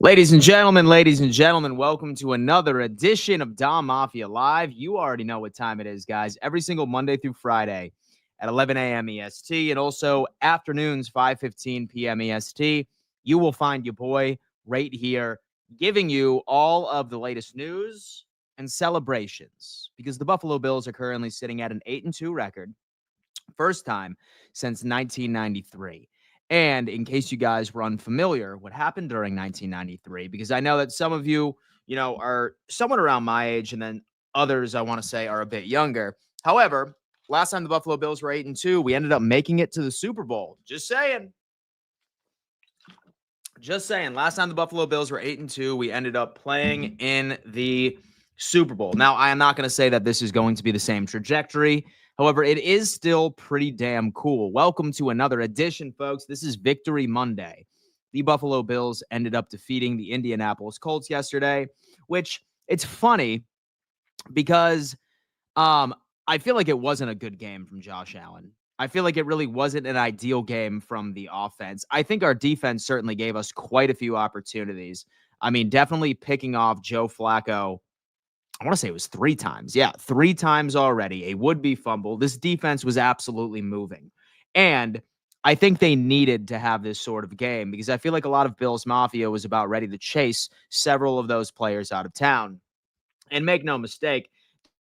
Ladies and gentlemen, welcome to another edition of Dom Mafia Live. You already know what time it is, guys. Every single Monday through Friday at 11 a.m. EST and also afternoons, 5:15 p.m. EST. You will find your boy right here giving you all of the latest news and celebrations because the Buffalo Bills are currently sitting at an 8-2 record. First time since 1993. And in case you guys were unfamiliar, what happened during 1993, because I know that some of you, are somewhat around my age, and then others, I want to say, are a bit younger. However, last time the Buffalo Bills were 8-2, we ended up making it to the Super Bowl. Just saying. Last time the Buffalo Bills were 8-2, we ended up playing in the Super Bowl. Now, I am not going to say that this is going to be the same trajectory. However, it is still pretty damn cool. Welcome to another edition, folks. This is Victory Monday. The Buffalo Bills ended up defeating the Indianapolis Colts yesterday, which it's funny because I feel like it wasn't a good game from Josh Allen. I feel like it really wasn't an ideal game from the offense. I think our defense certainly gave us quite a few opportunities. I mean, definitely picking off Joe Flacco. I want to say it was 3 times. Yeah, 3 times already. A would-be fumble. This defense was absolutely moving. And I think they needed to have this sort of game because I feel like a lot of Bills Mafia was about ready to chase several of those players out of town. And make no mistake,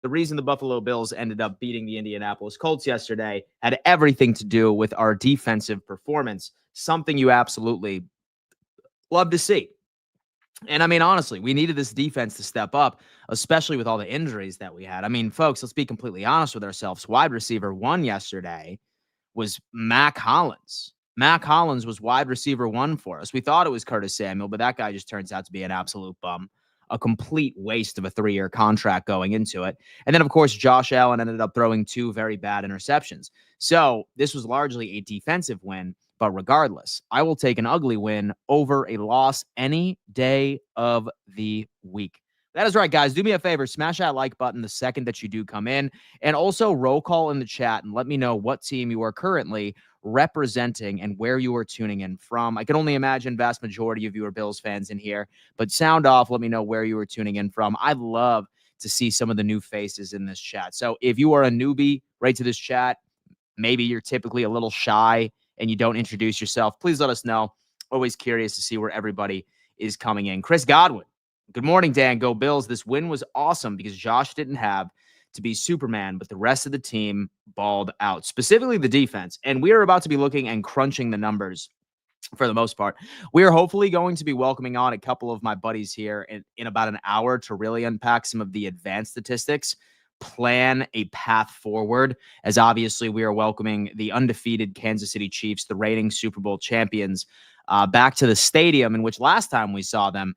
the reason the Buffalo Bills ended up beating the Indianapolis Colts yesterday had everything to do with our defensive performance, something you absolutely love to see. And I mean, honestly, we needed this defense to step up, especially with all the injuries that we had. I mean, folks, let's be completely honest with ourselves. Wide receiver one yesterday was Mac Hollins. Mac Hollins was wide receiver one for us. We thought it was Curtis Samuel, but that guy just turns out to be an absolute bum, a complete waste of a 3-year contract going into it. And then, of course, Josh Allen ended up throwing 2 very bad interceptions. So this was largely a defensive win. But regardless, I will take an ugly win over a loss any day of the week. That is right, guys. Do me a favor. Smash that like button the second that you do come in. And also roll call in the chat and let me know what team you are currently representing and where you are tuning in from. I can only imagine vast majority of you are Bills fans in here. But sound off. Let me know where you are tuning in from. I'd love to see some of the new faces in this chat. So if you are a newbie right to this chat, maybe you're typically a little shy and you don't introduce yourself, please let us know. Always curious to see where everybody is coming in. Chris Godwin. Good morning, Dan. Go Bills. This win was awesome because Josh didn't have to be Superman, but the rest of the team balled out, specifically the defense. And we are about to be looking and crunching the numbers for the most part. We are hopefully going to be welcoming on a couple of my buddies here in about an hour to really unpack some of the advanced statistics, plan a path forward, as obviously we are welcoming the undefeated Kansas City Chiefs, the reigning Super Bowl champions, back to the stadium in which last time we saw them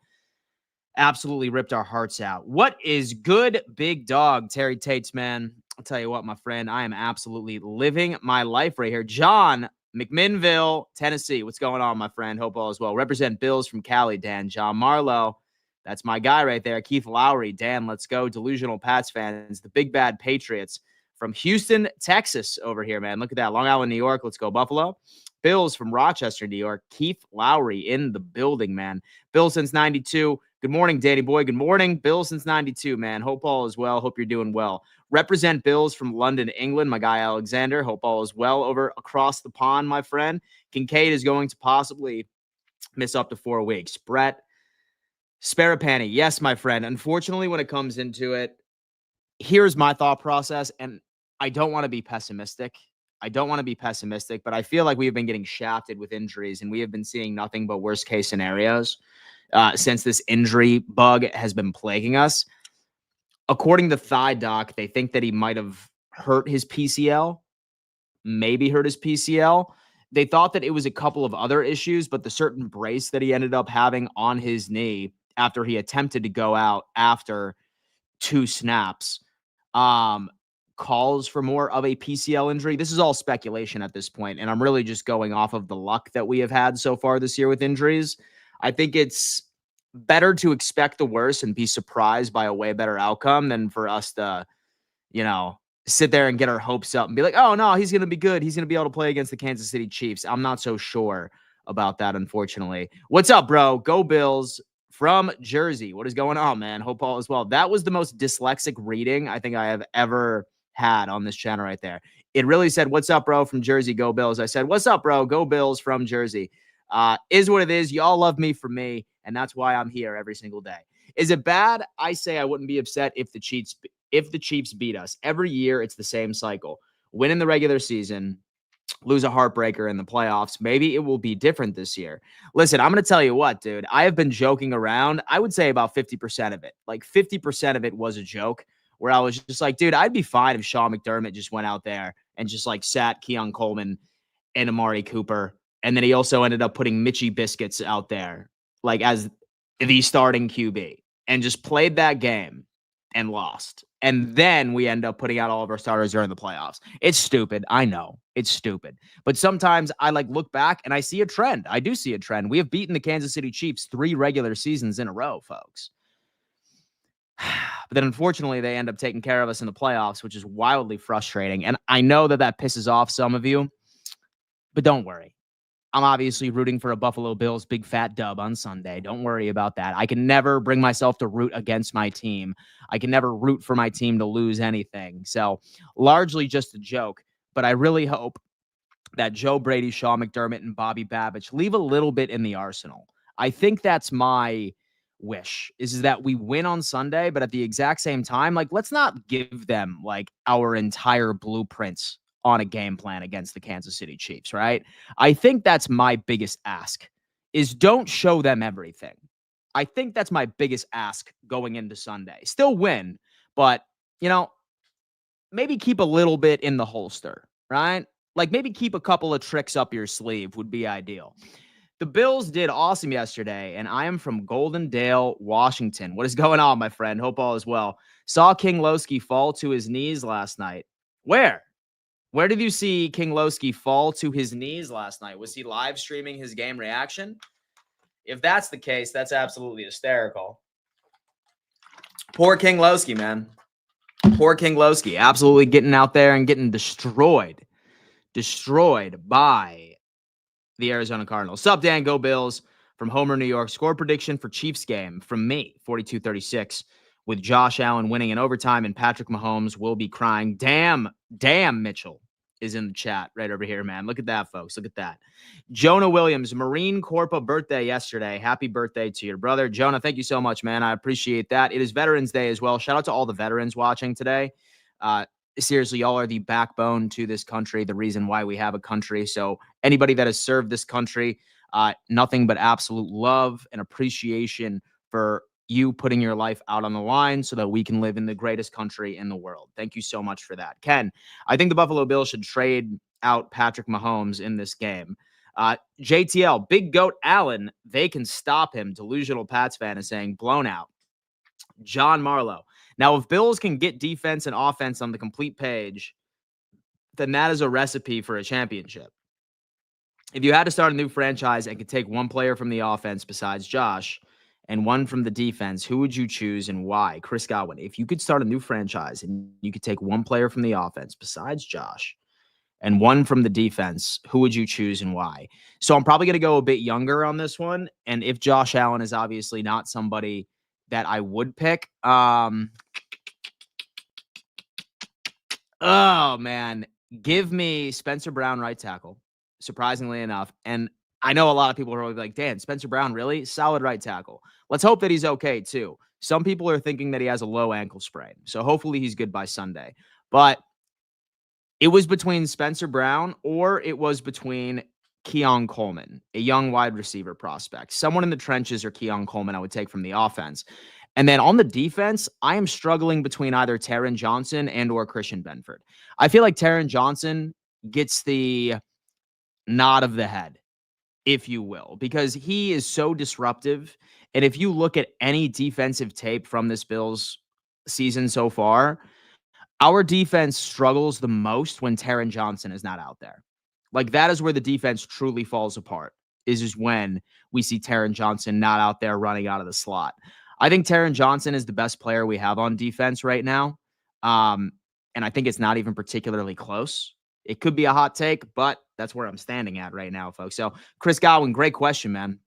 absolutely ripped our hearts out. What is good, big dog? Terry Tates, man. I'll tell you what, my friend, I am absolutely living my life right here. John McMinnville, Tennessee. What's going on, my friend? Hope all is well. Represent Bills from Cali, Dan. John Marlowe. That's my guy right there. Keith Lowry. Dan, let's go. Delusional Pats fans. The big bad Patriots from Houston, Texas over here, man. Look at that. Long Island, New York. Let's go, Buffalo. Bills from Rochester, New York. Keith Lowry in the building, man. Bills since 92. Good morning, Danny boy. Good morning. Bills since 92, man. Hope all is well. Hope you're doing well. Represent Bills from London, England. My guy, Alexander. Hope all is well over across the pond, my friend. Kincaid is going to possibly miss up to 4 weeks. Brett Sparapani. Yes, my friend. Unfortunately, when it comes into it, here's my thought process, and I don't want to be pessimistic. But I feel like we have been getting shafted with injuries, and we have been seeing nothing but worst case scenarios since this injury bug has been plaguing us. According to Thigh Doc, they think that he might have hurt his PCL, They thought that it was a couple of other issues, but the certain brace that he ended up having on his knee after he attempted to go out after 2 snaps calls for more of a PCL injury. This is all speculation at this point, and I'm really just going off of the luck that we have had so far this year with injuries. I think it's better to expect the worst and be surprised by a way better outcome than for us to, sit there and get our hopes up and be like, oh, no, he's going to be good. He's going to be able to play against the Kansas City Chiefs. I'm not so sure about that, unfortunately. What's up, bro? Go Bills from Jersey. What is going on, man? Hope all is well. That was the most dyslexic reading I think I have ever had on this channel right there. It really said, what's up, bro, from Jersey, go Bills. I said, what's up, bro, go Bills from Jersey. Is what it is. Y'all love me for me, and that's why I'm here every single day. Is it bad? I say I wouldn't be upset if the Chiefs beat us. Every year, it's the same cycle. Win in the regular season, lose a heartbreaker in the playoffs. Maybe it will be different this year. Listen, I'm going to tell you what, dude. I have been joking around. I would say about 50% of it. Like 50% of it was a joke where I was just like, dude, I'd be fine if Sean McDermott just went out there and just like sat Keon Coleman and Amari Cooper. And then he also ended up putting Mitchie Biscuits out there like as the starting QB and just played that game and lost. And then we end up putting out all of our starters during the playoffs. It's stupid. I know it's stupid. But sometimes I look back and I see a trend. I do see a trend. We have beaten the Kansas City Chiefs 3 regular seasons in a row, folks. But then unfortunately, they end up taking care of us in the playoffs, which is wildly frustrating. And I know that pisses off some of you, but don't worry. I'm obviously rooting for a Buffalo Bills big fat dub on Sunday. Don't worry about that. I can never bring myself to root against my team. I can never root for my team to lose anything. So largely just a joke, but I really hope that Joe Brady, Sean McDermott, and Bobby Babbage leave a little bit in the arsenal. I think that's my wish is that we win on Sunday, but at the exact same time, like, let's not give them like our entire blueprints on a game plan against the Kansas City Chiefs, right? I think that's my biggest ask is don't show them everything. I think that's my biggest ask going into Sunday. Still win, but you know, maybe keep a little bit in the holster, right? Like maybe keep a couple of tricks up your sleeve would be ideal. The Bills did awesome yesterday, and I am from Golden Dale, Washington. What is going on, my friend? Hope all is well. Saw King Lowski fall to his knees last night. Where? Where did you see King Lowski fall to his knees last night? Was he live streaming his game reaction? If that's the case, that's absolutely hysterical. Poor King Lowski, man. Poor King Lowski. Absolutely getting out there and getting destroyed by the Arizona Cardinals. Sup, Dan? Go Bills from Homer, New York. Score prediction for Chiefs game from me, 42-36, with Josh Allen winning in overtime and Patrick Mahomes will be crying. Damn, Mitchell is in the chat right over here, man. Look at that, folks. Look at that. Jonah Williams, Marine Corps birthday yesterday. Happy birthday to your brother. Jonah, thank you so much, man. I appreciate that. It is Veterans Day as well. Shout out to all the veterans watching today. Seriously, y'all are the backbone to this country, the reason why we have a country. So anybody that has served this country, nothing but absolute love and appreciation for you putting your life out on the line so that we can live in the greatest country in the world. Thank you so much for that. Ken, I think the Buffalo Bills should trade out Patrick Mahomes in this game. JTL, Big Goat Allen, they can stop him. Delusional Pats fan is saying blown out. John Marlowe. Now, if Bills can get defense and offense on the complete page, then that is a recipe for a championship. If you had to start a new franchise and could take one player from the offense besides Josh and one from the defense, who would you choose and why? Chris Godwin, if you could start a new franchise and you could take one player from the offense besides Josh and one from the defense, who would you choose and why? So I'm probably going to go a bit younger on this one. And if Josh Allen is obviously not somebody that I would pick, oh man, give me Spencer Brown right tackle, surprisingly enough. And I know a lot of people are like, Dan, Spencer Brown, really? Solid right tackle. Let's hope that he's okay, too. Some people are thinking that he has a low ankle sprain, so hopefully he's good by Sunday. But it was between Spencer Brown or it was between Keon Coleman, a young wide receiver prospect. Someone in the trenches or Keon Coleman I would take from the offense. And then on the defense, I am struggling between either Taron Johnson and or Christian Benford. I feel like Taron Johnson gets the nod of the head, if you will, because he is so disruptive. And if you look at any defensive tape from this Bills season so far, our defense struggles the most when Taron Johnson is not out there. Like that is where the defense truly falls apart, is when we see Taron Johnson not out there running out of the slot. I think Taron Johnson is the best player we have on defense right now. And I think it's not even particularly close. It could be a hot take, but that's where I'm standing at right now, folks. So Chris Godwin, great question, man.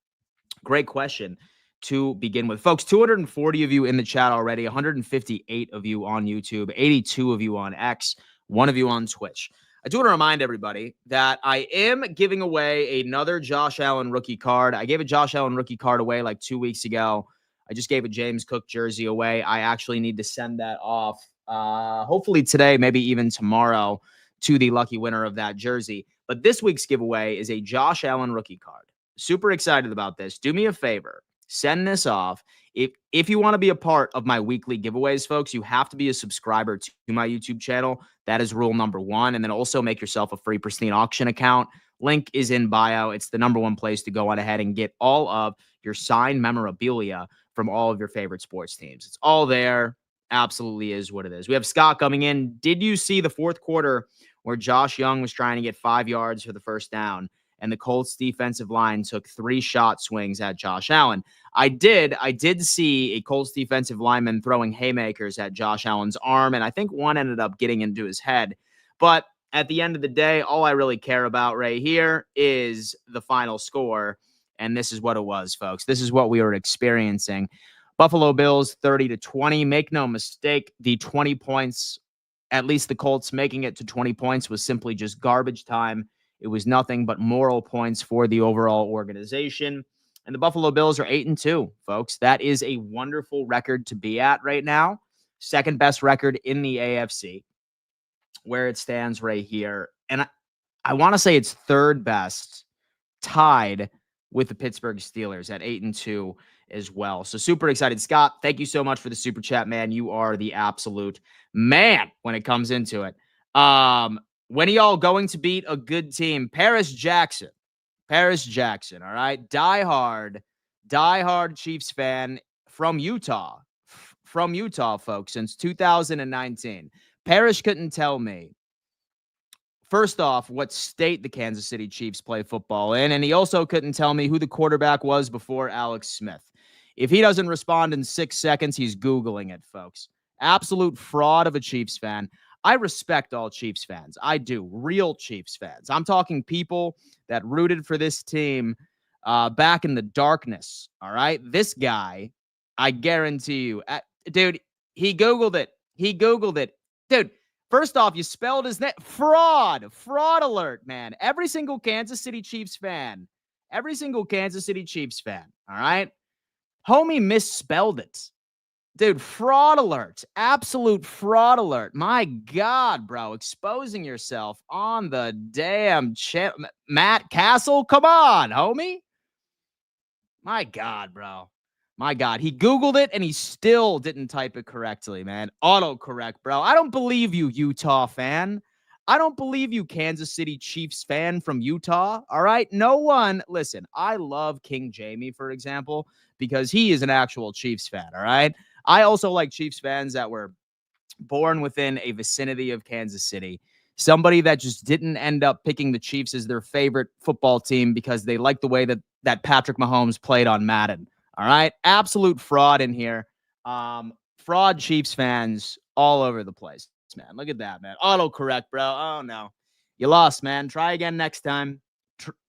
Great question to begin with. Folks, 240 of you in the chat already, 158 of you on YouTube, 82 of you on X, 1 of you on Twitch. I do want to remind everybody that I am giving away another Josh Allen rookie card. I gave a Josh Allen rookie card away like 2 weeks ago. I just gave a James Cook jersey away. I actually need to send that off hopefully today, maybe even tomorrow, to the lucky winner of that jersey. But this week's giveaway is a Josh Allen rookie card. Super excited about this. Do me a favor. Send this off. If you want to be a part of my weekly giveaways, folks, you have to be a subscriber to my YouTube channel. That is rule number 1. And then also make yourself a free Pristine Auction account. Link is in bio. It's the number 1 place to go on ahead and get all of your signed memorabilia from all of your favorite sports teams. It's all there. Absolutely is what it is. We have Scott coming in. Did you see the fourth quarter where Josh Young was trying to get 5 yards for the first down and the Colts defensive line took 3 shot swings at Josh Allen? I did see a Colts defensive lineman throwing haymakers at Josh Allen's arm, and I think one ended up getting into his head. But at the end of the day, all I really care about right here is the final score, and this is what it was, folks. This is what we were experiencing. Buffalo Bills 30-20. Make no mistake, the 20 points, at least the Colts making it to 20 points, was simply just garbage time It was nothing but moral points for the overall organization. And the Buffalo Bills are 8-2, folks. That is a wonderful record to be at right now. Second best record in the AFC, where it stands right here. And I want to say it's third best, tied with the Pittsburgh Steelers at 8-2 as well. So super excited. Scott, thank you so much for the super chat, man. You are the absolute man when it comes into it. When are y'all going to beat a good team? Paris Jackson, all right? Die hard Chiefs fan from Utah, folks, since 2019. Parrish couldn't tell me, first off, what state the Kansas City Chiefs play football in, and he also couldn't tell me who the quarterback was before Alex Smith. If he doesn't respond in 6 seconds, he's Googling it, folks. Absolute fraud of a Chiefs fan. I respect all Chiefs fans. I do. Real Chiefs fans. I'm talking people that rooted for this team back in the darkness, all right? This guy, I guarantee you, dude, he Googled it. Dude, first off, you spelled his name. Fraud alert, man. Every single Kansas City Chiefs fan, all right? Homie misspelled it. Dude, fraud alert. Absolute fraud alert. My God, bro. Exposing yourself on the damn channel. Matt Castle? Come on, homie. My God, bro. My God. He Googled it and he still didn't type it correctly, man. Autocorrect, bro. I don't believe you, Utah fan. I don't believe you, Kansas City Chiefs fan from Utah. All right. No one. Listen, I love King Jamie, for example, because he is an actual Chiefs fan. All right. I also like Chiefs fans that were born within a vicinity of Kansas City. Somebody that just didn't end up picking the Chiefs as their favorite football team because they like the way that Patrick Mahomes played on Madden. All right. Absolute fraud in here. Fraud Chiefs fans all over the place, man. Look at that, man. Autocorrect, bro. Oh, no. You lost, man. Try again next time.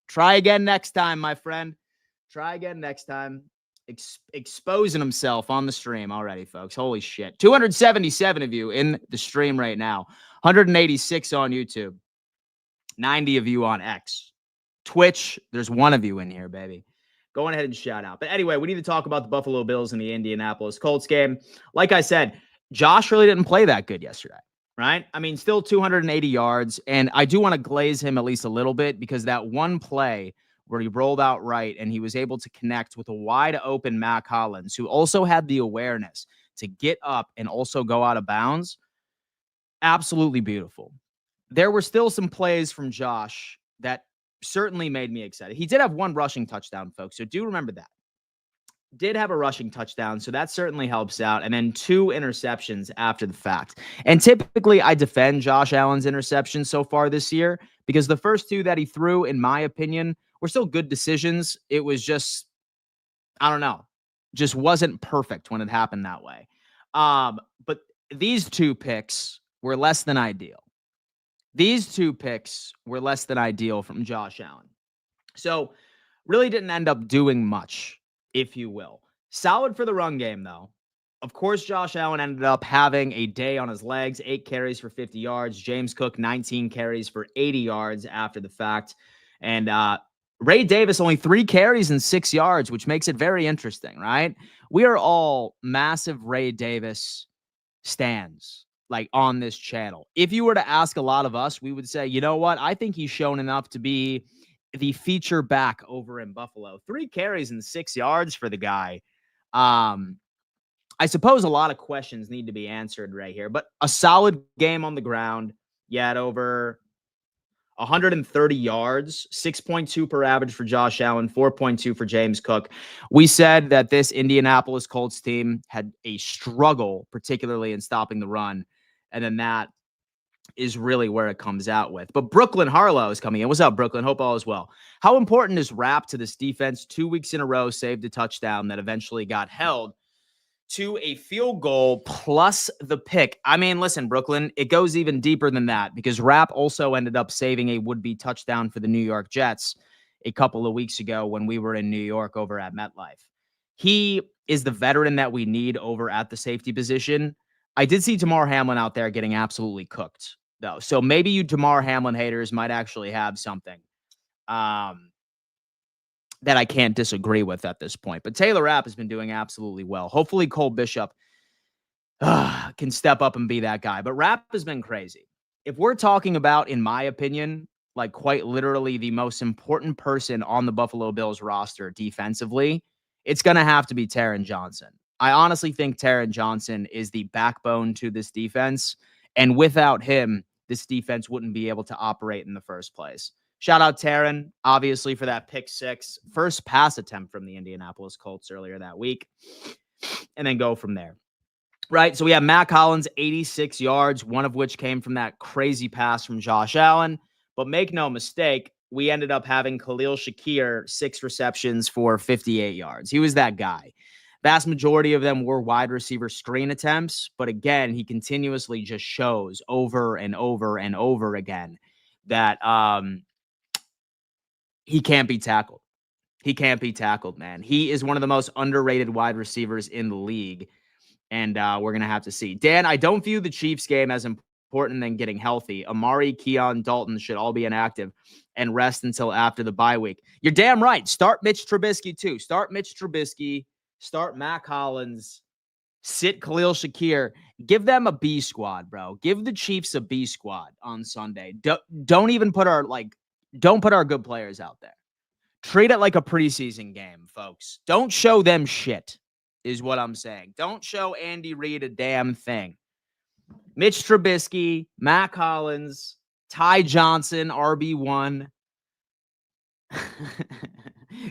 Try again next time, my friend. Try again next time. Exposing himself on the stream already, folks. Holy shit. 277 of you in the stream right now. 186 on YouTube. 90 of you on X. Twitch, there's one of you in here, baby. Go ahead and shout out. But anyway, we need to talk about the Buffalo Bills and the Indianapolis Colts game. Like I said, Josh really didn't play that good yesterday, right? I mean, still 280 yards. And I do want to glaze him at least a little bit because that one play where he rolled out right and he was able to connect with a wide open Mac Hollins, who also had the awareness to get up and also go out of bounds. Absolutely beautiful. There were still some plays from Josh that certainly made me excited. He did have one rushing touchdown, folks, so do remember that. Did have a rushing touchdown, so that certainly helps out. And then 2 interceptions after the fact. And typically, I defend Josh Allen's interceptions so far this year because the first 2 that he threw, in my opinion, were still good decisions. It was just, I don't know, just wasn't perfect when it happened that way. But these 2 picks were less than ideal. These 2 picks were less than ideal from Josh Allen. So really didn't end up doing much, if you will. Solid for the run game, though. Of course, Josh Allen ended up having a day on his legs, 8 carries for 50 yards. James Cook, 19 carries for 80 yards after the fact. And Ray Davis, only 3 carries and 6 yards, which makes it very interesting, right? We are all massive Ray Davis stans, like, on this channel. If you were to ask a lot of us, we would say, you know what? I think he's shown enough to be the feature back over in Buffalo. 3 carries and 6 yards for the guy. I suppose a lot of questions need to be answered right here, but a solid game on the ground. You had over 130 yards, 6.2 per average for Josh Allen, 4.2 for James Cook. We said that this Indianapolis Colts team had a struggle, particularly in stopping the run. And then that is really where it comes out with. But Brooklyn Harlow is coming in. What's up, Brooklyn? Hope all is well. How important is Rapp to this defense? 2 weeks in a row, saved a touchdown that eventually got held to a field goal plus the pick. I mean, listen, Brooklyn, it goes even deeper than that because Rapp also ended up saving a would-be touchdown for the New York Jets a couple of weeks ago when we were in New York over at MetLife. He is the veteran that we need over at the safety position. I did see Tamar Hamlin out there getting absolutely cooked though. So maybe you Damar Hamlin haters might actually have something that I can't disagree with at this point. But Taylor Rapp has been doing absolutely well. Hopefully Cole Bishop can step up and be that guy. But Rapp has been crazy. If we're talking about, in my opinion, like quite literally the most important person on the Buffalo Bills roster defensively, it's going to have to be Taron Johnson. I honestly think Taron Johnson is the backbone to this defense. And without him, this defense wouldn't be able to operate in the first place. Shout out Taron, obviously, for that pick six. First pass attempt from the Indianapolis Colts earlier that week. And then go from there. Right, so we have Matt Collins, 86 yards, one of which came from that crazy pass from Josh Allen. But make no mistake, we ended up having Khalil Shakir, 6 receptions for 58 yards. He was that guy. Vast majority of them were wide receiver screen attempts. But again, he continuously just shows over and over and over again that he can't be tackled. He can't be tackled, man. He is one of the most underrated wide receivers in the league. And we're going to have to see. Dan, I don't view the Chiefs game as important than getting healthy. Amari, Keon, Dalton should all be inactive and rest until after the bye week. You're damn right. Start Mitch Trubisky, too. Start Mitch Trubisky. Start Matt Collins. Sit Khalil Shakir. Give them a B squad, bro. Give the Chiefs a B squad on Sunday. Don't even put don't put our good players out there. Treat it like a preseason game, folks. Don't show them shit. Is what I'm saying. Don't show Andy Reid a damn thing. Mitch Trubisky, Matt Collins, Ty Johnson, RB1,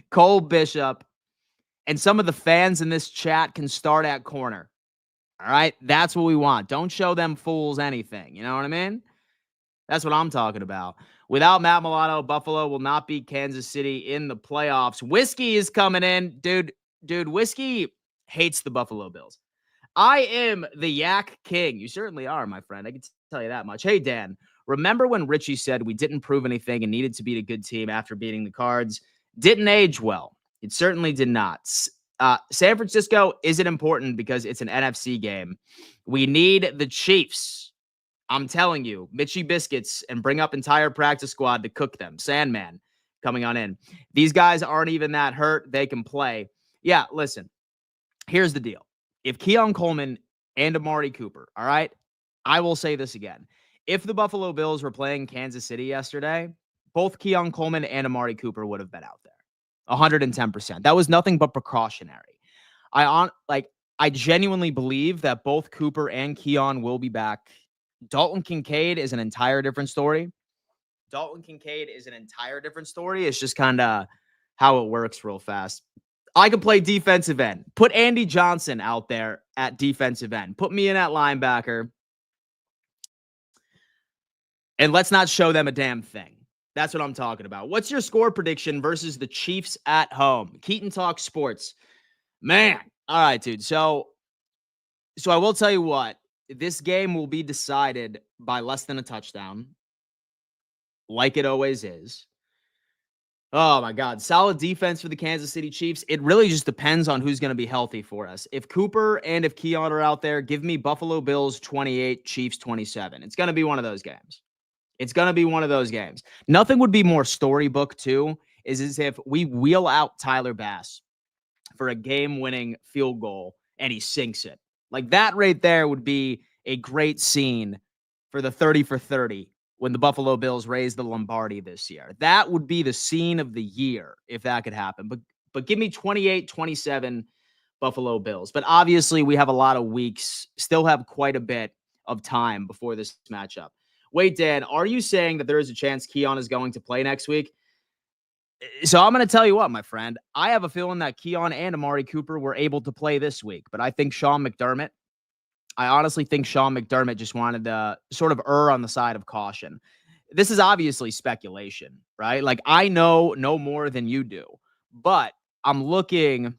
Cole Bishop, and some of the fans in this chat can start at corner. All right? That's what we want. Don't show them fools anything. You know what I mean? That's what I'm talking about. Without Matt Milano, Buffalo will not beat Kansas City in the playoffs. Whiskey is coming in. Dude, Whiskey hates the Buffalo Bills. I am the Yak King. You certainly are, my friend. I can tell you that much. Hey, Dan, remember when Richie said we didn't prove anything and needed to beat a good team after beating the Cards? Didn't age well. It certainly did not. San Francisco isn't important because it's an NFC game. We need the Chiefs. I'm telling you, Mitchy Biscuits, and bring up entire practice squad to cook them. Sandman coming on in. These guys aren't even that hurt. They can play. Yeah, listen. Here's the deal. If Keon Coleman and Amari Cooper, all right, I will say this again. If the Buffalo Bills were playing Kansas City yesterday, both Keon Coleman and Amari Cooper would have been out there. 110%. That was nothing but precautionary. I genuinely believe that both Cooper and Keon will be back. Dalton Kincaid is an entire different story. It's just kind of how it works real fast. I can play defensive end. Put Andy Johnson out there at defensive end. Put me in at linebacker. And let's not show them a damn thing. That's what I'm talking about. What's your score prediction versus the Chiefs at home? Keaton Talk Sports. Man. All right, dude. So I will tell you what. This game will be decided by less than a touchdown. Like it always is. Oh, my God. Solid defense for the Kansas City Chiefs. It really just depends on who's going to be healthy for us. If Cooper and if Keon are out there, give me Buffalo Bills 28, Chiefs 27. It's going to be one of those games. Nothing would be more storybook, too, is if we wheel out Tyler Bass for a game-winning field goal and he sinks it. Like that right there would be a great scene for the 30 for 30 when the Buffalo Bills raised the Lombardi this year. That would be the scene of the year if that could happen. But give me 28-27 Buffalo Bills. But obviously we have a lot of weeks, still have quite a bit of time before this matchup. Wait, Dan, are you saying that there is a chance Keon is going to play next week? So I'm going to tell you what, my friend. I have a feeling that Keon and Amari Cooper were able to play this week. But I honestly think Sean McDermott just wanted to sort of err on the side of caution. This is obviously speculation, right? Like, I know no more than you do, but I'm looking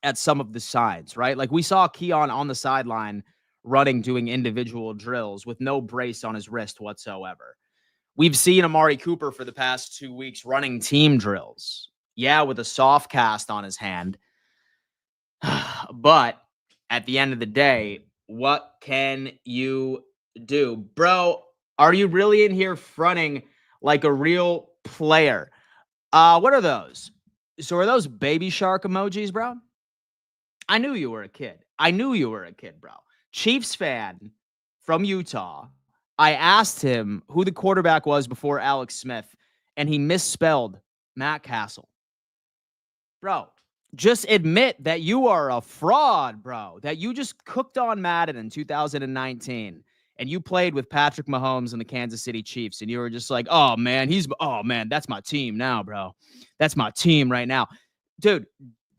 at some of the signs, right? Like, we saw Keon on the sideline running, doing individual drills with no brace on his wrist whatsoever. We've seen Amari Cooper for the past 2 weeks running team drills. Yeah, with a soft cast on his hand. But at the end of the day, what can you do? Bro, Are you really in here fronting like a real player? What are those? So are those baby shark emojis, bro? I knew you were a kid. I knew you were a kid, bro. Chiefs fan from Utah. I asked him who the quarterback was before Alex Smith, and he misspelled Matt Castle. Bro, just admit that you are a fraud, bro. That you just cooked on Madden in 2019 and you played with Patrick Mahomes and the Kansas City Chiefs, and you were just like, oh man, that's my team now, bro. That's my team right now. Dude,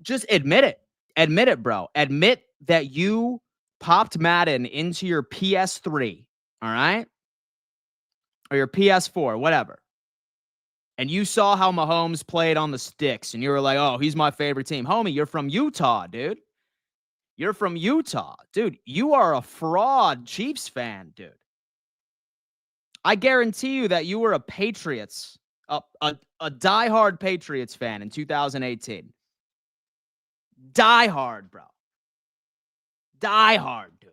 just admit it. Admit it, bro. Admit that you popped Madden into your PS3, all right? Or your PS4, whatever. And you saw how Mahomes played on the sticks, and you were like, oh, he's my favorite team. Homie, you're from Utah, dude. You're from Utah. Dude, you are a fraud Chiefs fan, dude. I guarantee you that you were a Patriots, a diehard Patriots fan in 2018. Diehard, bro. Diehard, dude.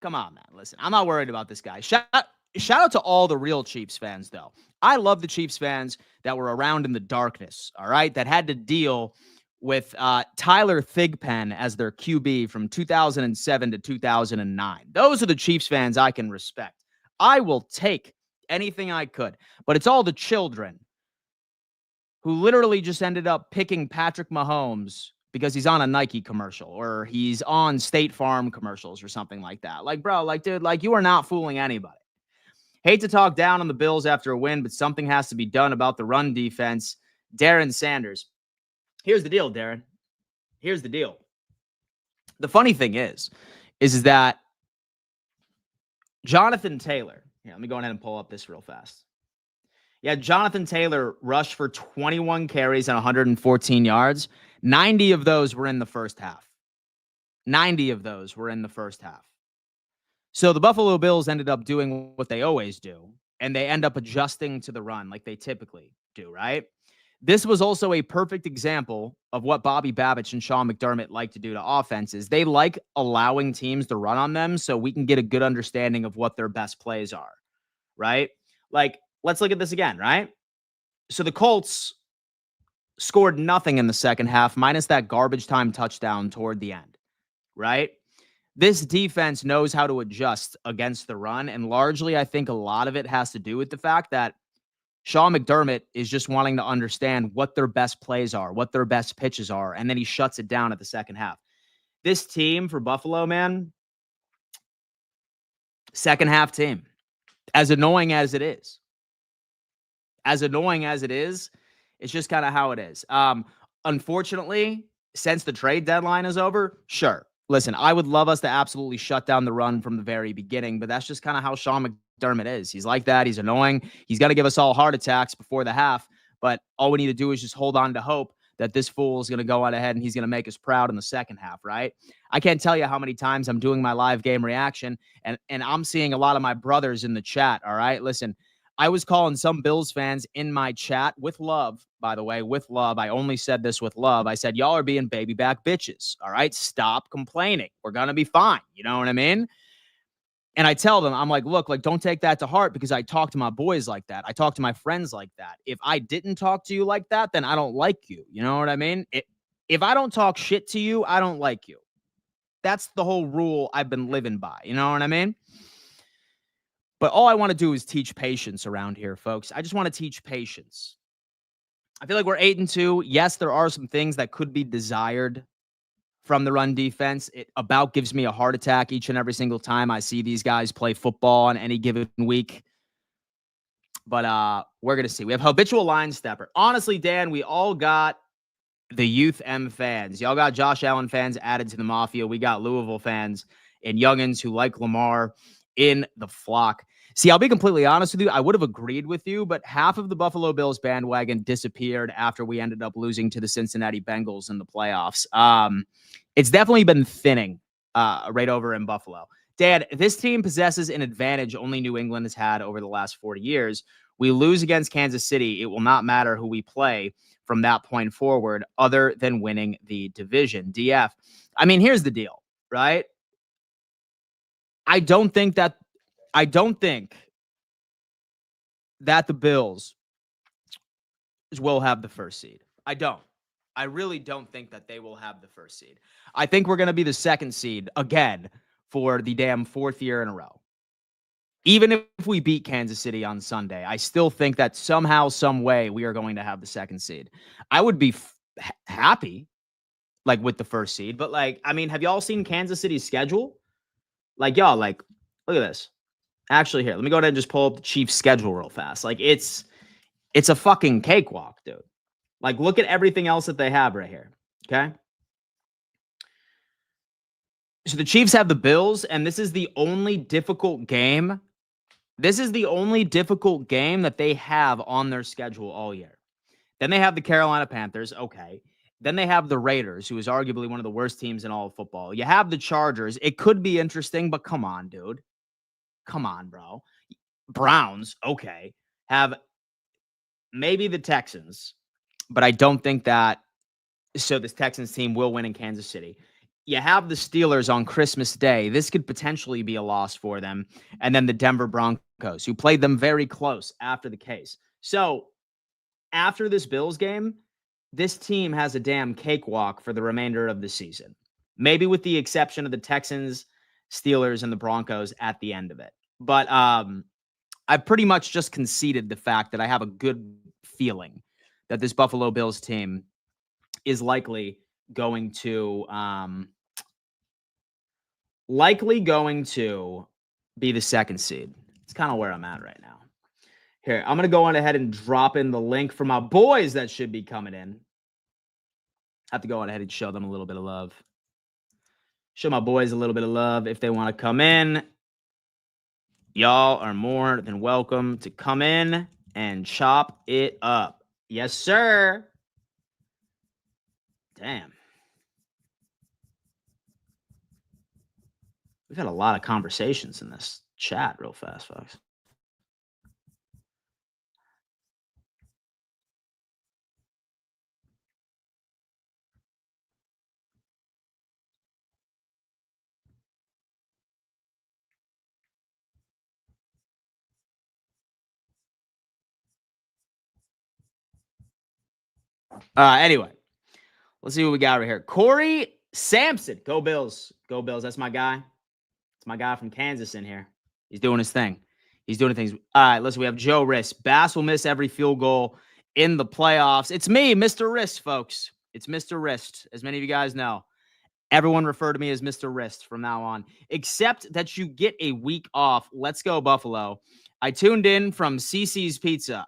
Come on, man. Listen, I'm not worried about this guy. Shout out to all the real Chiefs fans, though. I love the Chiefs fans that were around in the darkness, all right, that had to deal with Tyler Thigpen as their QB from 2007 to 2009. Those are the Chiefs fans I can respect. I will take anything I could, but it's all the children who literally just ended up picking Patrick Mahomes because he's on a Nike commercial or he's on State Farm commercials or something like that. Like, bro, like, dude, like, you are not fooling anybody. Hate to talk down on the Bills after a win, but something has to be done about the run defense. Darren Sanders. Here's the deal, Darren. Here's the deal. The funny thing is that Jonathan Taylor. Let me go ahead and pull up this real fast. Yeah, Jonathan Taylor rushed for 21 carries and 114 yards. 90 of those were in the first half. 90 of those were in the first half. So the Buffalo Bills ended up doing what they always do, and they end up adjusting to the run like they typically do, right? This was also a perfect example of what Bobby Babich and Sean McDermott like to do to offenses. They like allowing teams to run on them so we can get a good understanding of what their best plays are, right? Like, let's look at this again, right? So the Colts scored nothing in the second half, minus that garbage time touchdown toward the end, right? This defense knows how to adjust against the run, and largely I think a lot of it has to do with the fact that Sean McDermott is just wanting to understand what their best plays are, what their best pitches are, and then he shuts it down at the second half. This team for Buffalo, man, second half team, as annoying as it is. It's just kind of how it is. Unfortunately, since the trade deadline is over, sure. Listen, I would love us to absolutely shut down the run from the very beginning, but that's just kind of how Sean McDermott is. He's like that. He's annoying. He's going to give us all heart attacks before the half, but all we need to do is just hold on to hope that this fool is going to go on ahead and he's going to make us proud in the second half, right? I can't tell you how many times I'm doing my live game reaction, and I'm seeing a lot of my brothers in the chat, all right? Listen, I was calling some Bills fans in my chat with love, by the way, with love. I only said this with love. I said, y'all are being baby back bitches. All right. Stop complaining. We're going to be fine. You know what I mean? And I tell them, I'm like, look, like, don't take that to heart because I talk to my boys like that. I talk to my friends like that. If I didn't talk to you like that, then I don't like you. You know what I mean? If I don't talk shit to you, I don't like you. That's the whole rule I've been living by. You know what I mean? But all I want to do is teach patience around here, folks. I just want to teach patience. I feel like we're 8-2. Yes, there are some things that could be desired from the run defense. It about gives me a heart attack each and every single time I see these guys play football on any given week. But we're going to see. We have habitual line stepper. Honestly, Dan, we all got the Youth M fans. Y'all got Josh Allen fans added to the Mafia. We got Louisville fans and youngins who like Lamar in the flock. See, I'll be completely honest with you. I would have agreed with you, but half of the Buffalo Bills bandwagon disappeared after we ended up losing to the Cincinnati Bengals in the playoffs. It's definitely been thinning right over in Buffalo. Dad, this team possesses an advantage only New England has had over the last 40 years. We lose against Kansas City. It will not matter who we play from that point forward other than winning the division. DF. I mean, here's the deal, right? I don't think that the Bills will have the first seed. I don't. I really don't think that they will have the first seed. I think we're going to be the second seed again for the damn fourth year in a row. Even if we beat Kansas City on Sunday, I still think that somehow, some way, we are going to have the second seed. I would be happy, like, with the first seed. But, like, I mean, have y'all seen Kansas City's schedule? Like, y'all, like, look at this. Actually, here, let me go ahead and just pull up the Chiefs' schedule real fast. Like, it's a fucking cakewalk, dude. Like, look at everything else that they have right here, okay? So the Chiefs have the Bills, and this is the only difficult game. This is the only difficult game that they have on their schedule all year. Then they have the Carolina Panthers, okay. Then they have the Raiders, who is arguably one of the worst teams in all of football. You have the Chargers. It could be interesting, but come on, dude. Come on, bro. Browns, okay. Have maybe the Texans, but I don't think that. So this Texans team will win in Kansas City. You have the Steelers on Christmas Day. This could potentially be a loss for them. And then the Denver Broncos, who played them very close after the case. So after this Bills game, this team has a damn cakewalk for the remainder of the season. Maybe with the exception of the Texans, Steelers, and the Broncos at the end of it. But I pretty much just conceded the fact that I have a good feeling that this Buffalo Bills team is likely going to be the second seed. It's kind of where I'm at right now. Here, I'm going to go on ahead and drop in the link for my boys that should be coming in. I have to go on ahead and show them a little bit of love. Show my boys a little bit of love if they want to come in. Y'all are more than welcome to come in and chop it up. Yes, sir. Damn. We've had a lot of conversations in this chat real fast, folks. Anyway, let's see what we got right here. Corey Sampson. Go Bills. Go Bills. That's my guy. It's my guy from Kansas in here. He's doing his thing. He's doing things. All right, listen, we have Joe Rist. Bass will miss every field goal in the playoffs. It's me, Mr. Wrist, folks. It's Mr. Wrist, as many of you guys know. Everyone refer to me as Mr. Wrist from now on, except that you get a week off. Let's go, Buffalo. I tuned in from CC's Pizza.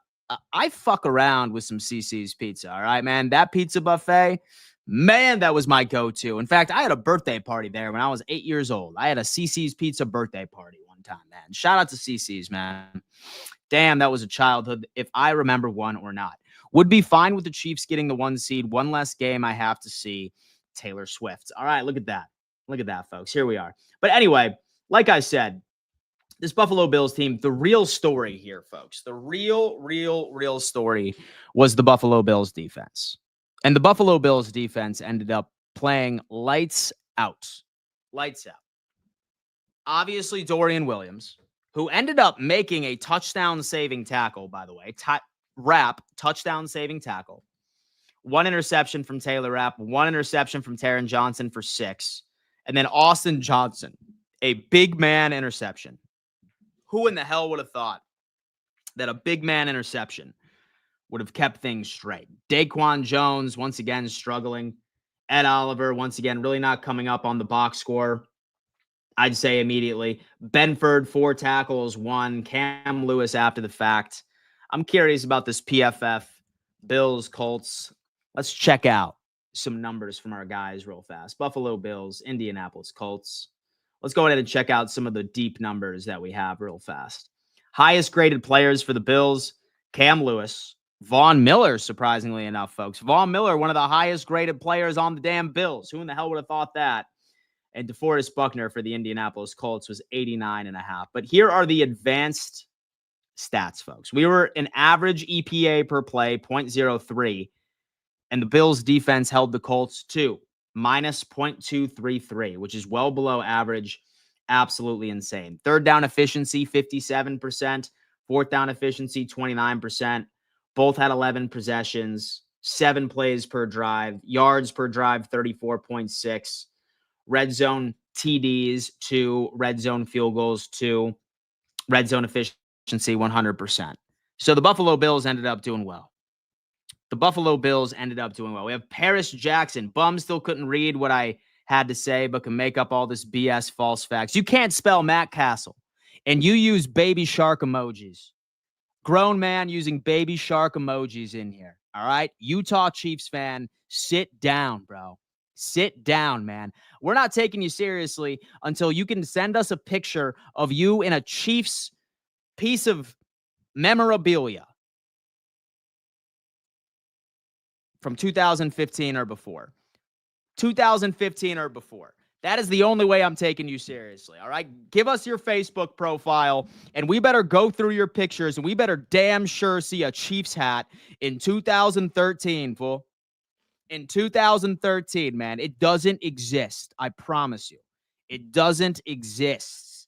I fuck around with some CC's Pizza, all right, man? That pizza buffet, man, that was my go-to. In fact, I had a birthday party there when I was 8 years old. I had a CC's Pizza birthday party one time, man. Shout out to CC's, man. Damn, that was a childhood, if I remember one or not. Would be fine with the Chiefs getting the 1 seed. One less game I have to see. Taylor Swift. All right, look at that. Look at that, folks. Here we are. But anyway, like I said, this Buffalo Bills team, the real story here, folks, the real story was the Buffalo Bills defense. And the Buffalo Bills defense ended up playing lights out. Lights out. Obviously, Dorian Williams, who ended up making a touchdown-saving tackle, by the way. Rapp, touchdown-saving tackle. 1 interception from Taylor Rapp, 1 interception from Taron Johnson for 6. And then Austin Johnson, a big man interception. Who in the hell would have thought that a big man interception would have kept things straight? Daquan Jones, once again, struggling. Ed Oliver, once again, really not coming up on the box score, I'd say immediately. Benford, 4 tackles, 1. Cam Lewis after the fact. I'm curious about this PFF Bills, Colts. Let's check out some numbers from our guys real fast. Buffalo Bills, Indianapolis Colts. Let's go ahead and check out some of the deep numbers that we have real fast. Highest graded players for the Bills, Cam Lewis. Von Miller, surprisingly enough, folks. Von Miller, one of the highest graded players on the damn Bills. Who in the hell would have thought that? And DeForest Buckner for the Indianapolis Colts was 89.5. But here are the advanced stats, folks. We were an average EPA per play, 0.03. And the Bills defense held the Colts to minus 0.233, which is well below average. Absolutely insane. Third down efficiency, 57%. Fourth down efficiency, 29%. Both had 11 possessions, 7 plays per drive, yards per drive, 34.6. Red zone TDs, 2. Red zone field goals, 2. Red zone efficiency, 100%. So the Buffalo Bills ended up doing well. We have Paris Jackson. Bum still couldn't read what I had to say, but can make up all this BS false facts. You can't spell Matt Castle, and you use baby shark emojis. Grown man using baby shark emojis in here. All right? Utah Chiefs fan, sit down, bro. Sit down, man. We're not taking you seriously until you can send us a picture of you in a Chiefs piece of memorabilia from 2015 or before. 2015 or before. That is the only way I'm taking you seriously, all right? Give us your Facebook profile, and we better go through your pictures, and we better damn sure see a Chiefs hat in 2013, fool. In 2013, man. It doesn't exist. I promise you. It doesn't exist.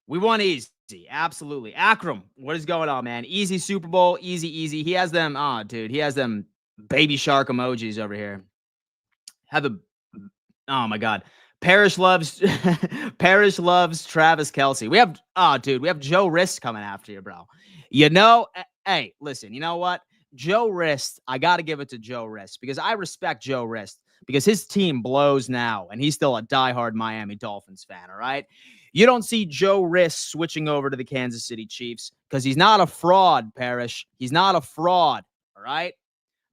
We want easy. Absolutely. Akram, what is going on, man? Easy Super Bowl. Easy. He has them. Oh, dude. He has them baby shark emojis over here. Oh my God. Parrish loves Travis Kelce. We have Joe Rist coming after you, bro. Hey, listen, you know what? Joe Rist, I got to give it to Joe Rist because I respect Joe Rist because his team blows now and he's still a diehard Miami Dolphins fan, all right? You don't see Joe Rist switching over to the Kansas City Chiefs because he's not a fraud, Parrish. He's not a fraud, all right?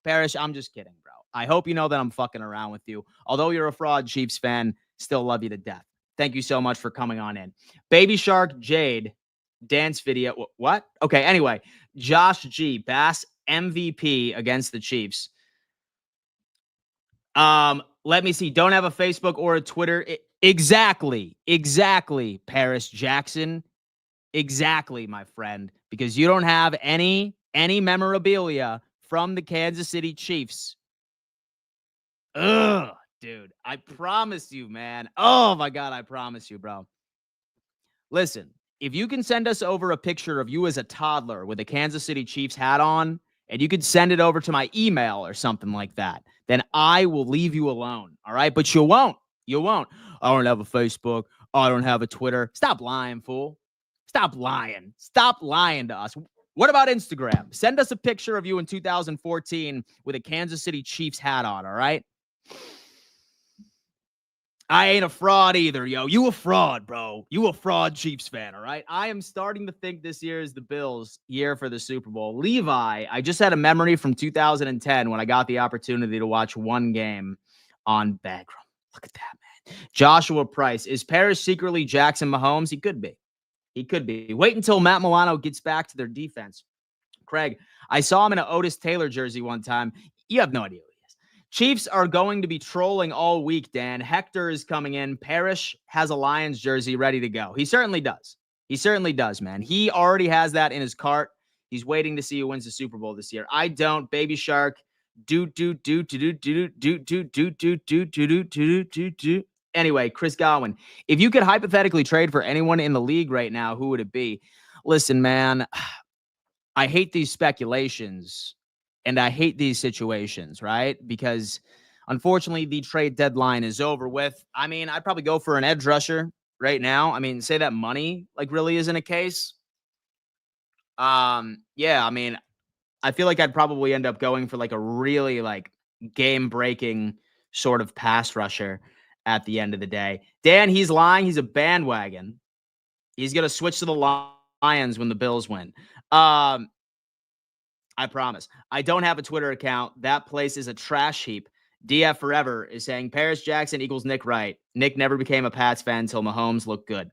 Parrish, I'm just kidding, bro. I hope you know that I'm fucking around with you. Although you're a fraud Chiefs fan, still love you to death. Thank you so much for coming on in. Baby Shark Jade, dance video. What? Okay, anyway. Josh G, Bass MVP against the Chiefs. Let me see. Don't have a Facebook or a Twitter. Exactly, Paris Jackson. Exactly, my friend. Because you don't have any memorabilia from the Kansas City Chiefs. Ugh, dude. I promise you, man. Oh, my God, I promise you, bro. Listen, if you can send us over a picture of you as a toddler with a Kansas City Chiefs hat on, and you could send it over to my email or something like that, then I will leave you alone, all right? But you won't. You won't. I don't have a Facebook. I don't have a Twitter. Stop lying, fool. Stop lying. Stop lying to us. What about Instagram? Send us a picture of you in 2014 with a Kansas City Chiefs hat on, all right? I ain't a fraud either, yo. You a fraud, bro. You a fraud Chiefs fan, all right? I am starting to think this year is the Bills' year for the Super Bowl. Levi, I just had a memory from 2010 when I got the opportunity to watch one game on Bagram. Look at that, man. Joshua Price. Is Parrish secretly Jackson Mahomes? He could be. He could be. Wait until Matt Milano gets back to their defense. Craig, I saw him in an Otis Taylor jersey one time. You have no idea. Chiefs are going to be trolling all week, Dan. Hector is coming in. Parrish has a Lions jersey ready to go. He certainly does. He certainly does, man. He already has that in his cart. He's waiting to see who wins the Super Bowl this year. I don't. Baby Shark. Anyway, Chris Godwin. If you could hypothetically trade for anyone in the league right now, who would it be? Listen, man, I hate these speculations. And I hate these situations, right? Because unfortunately, the trade deadline is over with. I mean, I'd probably go for an edge rusher right now. I mean, say that money really isn't a case. Yeah, I mean, I feel like I'd probably end up going for a really game-breaking sort of pass rusher at the end of the day. Dan, he's lying. He's a bandwagon. He's going to switch to the Lions when the Bills win. I promise. I don't have a Twitter account. That place is a trash heap. DF Forever is saying Paris Jackson equals Nick Wright. Nick never became a Pats fan until Mahomes looked good.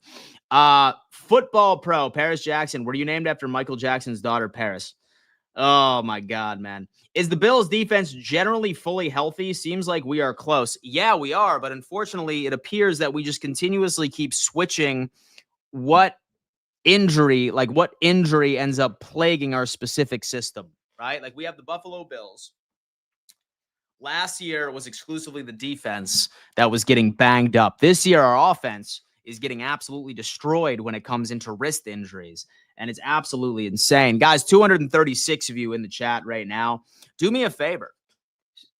Football Pro, Paris Jackson. Were you named after Michael Jackson's daughter, Paris? Oh, my God, man. Is the Bills' defense generally fully healthy? Seems like we are close. Yeah, we are. But unfortunately, it appears that we just continuously keep switching what injury ends up plaguing our specific system, right? We have the Buffalo Bills. Last year was exclusively the defense that was getting banged up. This year, our offense is getting absolutely destroyed when it comes into wrist injuries. And it's absolutely insane. Guys, 236 of you in the chat right now. Do me a favor.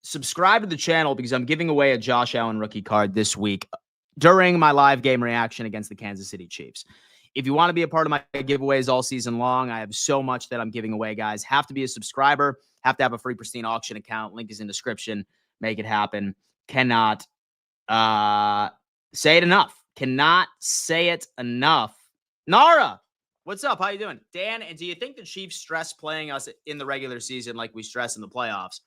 Subscribe to the channel because I'm giving away a Josh Allen rookie card this week during my live game reaction against the Kansas City Chiefs. If you want to be a part of my giveaways all season long, I have so much that I'm giving away, guys. Have to be a subscriber. Have to have a free Pristine Auction account. Link is in description. Make it happen. Cannot say it enough. Cannot say it enough. Nara, what's up? How you doing? Dan, and do you think the Chiefs stress playing us in the regular season like we stress in the playoffs?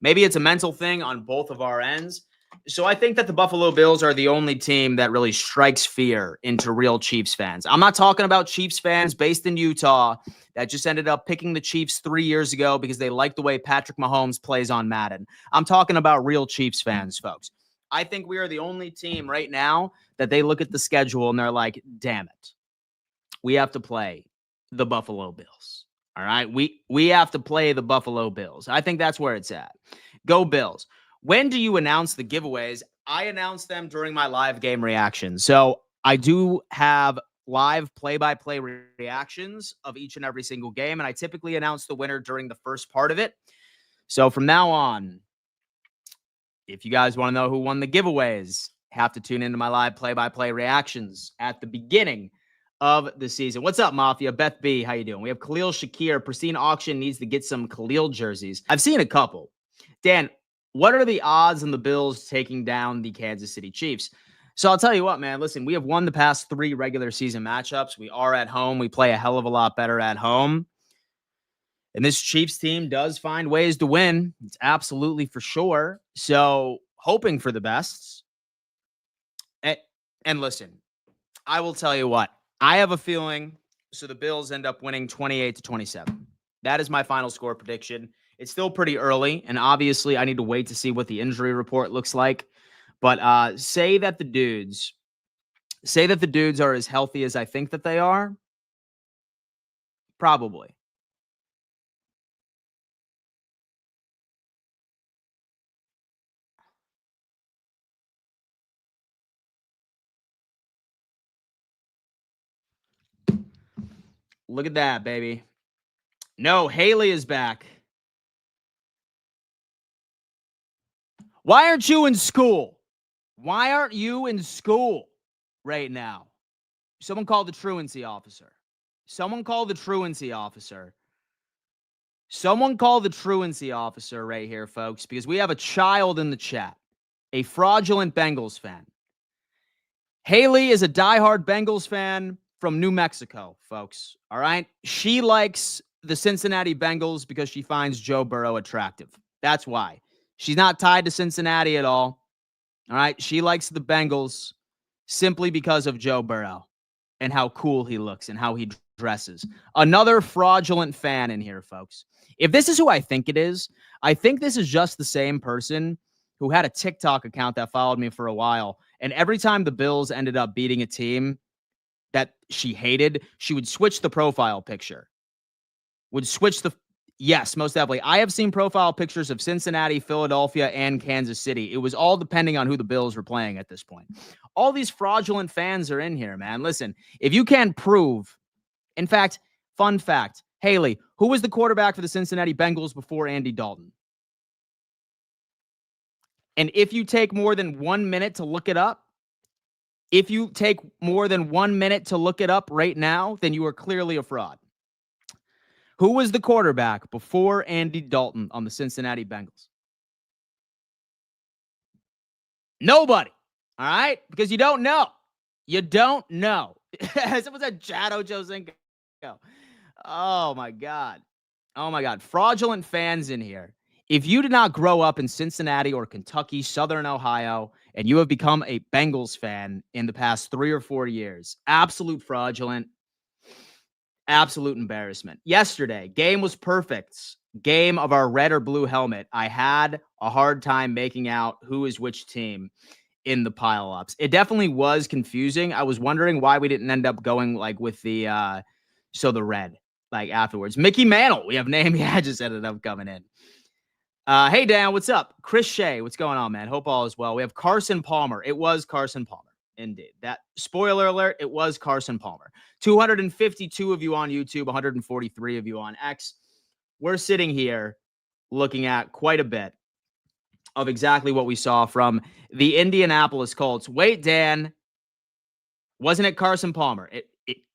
Maybe it's a mental thing on both of our ends. So I think that the Buffalo Bills are the only team that really strikes fear into real Chiefs fans. I'm not talking about Chiefs fans based in Utah that just ended up picking the Chiefs 3 years ago because they like the way Patrick Mahomes plays on Madden. I'm talking about real Chiefs fans, folks. I think we are the only team right now that they look at the schedule and they're like, damn it, we have to play the Buffalo Bills. All right, we have to play the Buffalo Bills. I think that's where it's at. Go Bills. When do you announce the giveaways? I announce them during my live game reaction. So I do have live play-by-play reactions of each and every single game, and I typically announce the winner during the first part of it. So from now on, if you guys want to know who won the giveaways, have to tune into my live play-by-play reactions at the beginning of the season. What's up, Mafia? Beth B, how you doing? We have Khalil Shakir. Pristine Auction needs to get some Khalil jerseys. I've seen a couple. Dan, what are the odds on the Bills taking down the Kansas City Chiefs? So I'll tell you what, man. Listen, we have won the past 3 regular season matchups. We are at home. We play a hell of a lot better at home. And this Chiefs team does find ways to win. It's absolutely for sure. So hoping for the best. And listen, I will tell you what. I have a feeling, so the Bills end up winning 28-27. That is my final score prediction. It's still pretty early, and obviously I need to wait to see what the injury report looks like. But say that the dudes are as healthy as I think that they are. Probably. Look at that, baby. No, Haley is back. Why aren't you in school? Why aren't you in school right now? Someone call the truancy officer. Someone call the truancy officer. Someone call the truancy officer right here, folks, because we have a child in the chat, a fraudulent Bengals fan. Haley is a diehard Bengals fan from New Mexico, folks. All right. She likes the Cincinnati Bengals because she finds Joe Burrow attractive. That's why. She's not tied to Cincinnati at all. All right. She likes the Bengals simply because of Joe Burrow and how cool he looks and how he dresses. Another fraudulent fan in here, folks. If this is who I think it is, I think this is just the same person who had a TikTok account that followed me for a while. And every time the Bills ended up beating a team that she hated, she would switch the profile picture. Yes, most definitely. I have seen profile pictures of Cincinnati, Philadelphia, and Kansas City. It was all depending on who the Bills were playing at this point. All these fraudulent fans are in here, man. Listen, if you can't prove, in fact, fun fact, Haley, who was the quarterback for the Cincinnati Bengals before Andy Dalton? And if you take more than 1 minute to look it up, right now, then you are clearly a fraud. Who was the quarterback before Andy Dalton on the Cincinnati Bengals? Nobody. All right? Because you don't know. You don't know. Someone said Chad Ochocinco. Oh, my God. Oh, my God. Fraudulent fans in here. If you did not grow up in Cincinnati or Kentucky, Southern Ohio, and you have become a Bengals fan in the past 3 or 4 years, absolute fraudulent, absolute embarrassment. Yesterday, game was perfect. Game of our red or blue helmet. I had a hard time making out who is which team in the pile-ups. It definitely was confusing. I was wondering why we didn't end up going like with the red like afterwards. Mickey Mantle, we have name. Yeah, just ended up coming in. Hey, Dan, what's up? Chris Shea, what's going on, man? Hope all is well. We have Carson Palmer. It was Carson Palmer. Indeed. That spoiler alert, it was Carson Palmer. 252 of you on YouTube, 143 of you on X. We're sitting here looking at quite a bit of exactly what we saw from the Indianapolis Colts. Wait, Dan, wasn't it Carson Palmer?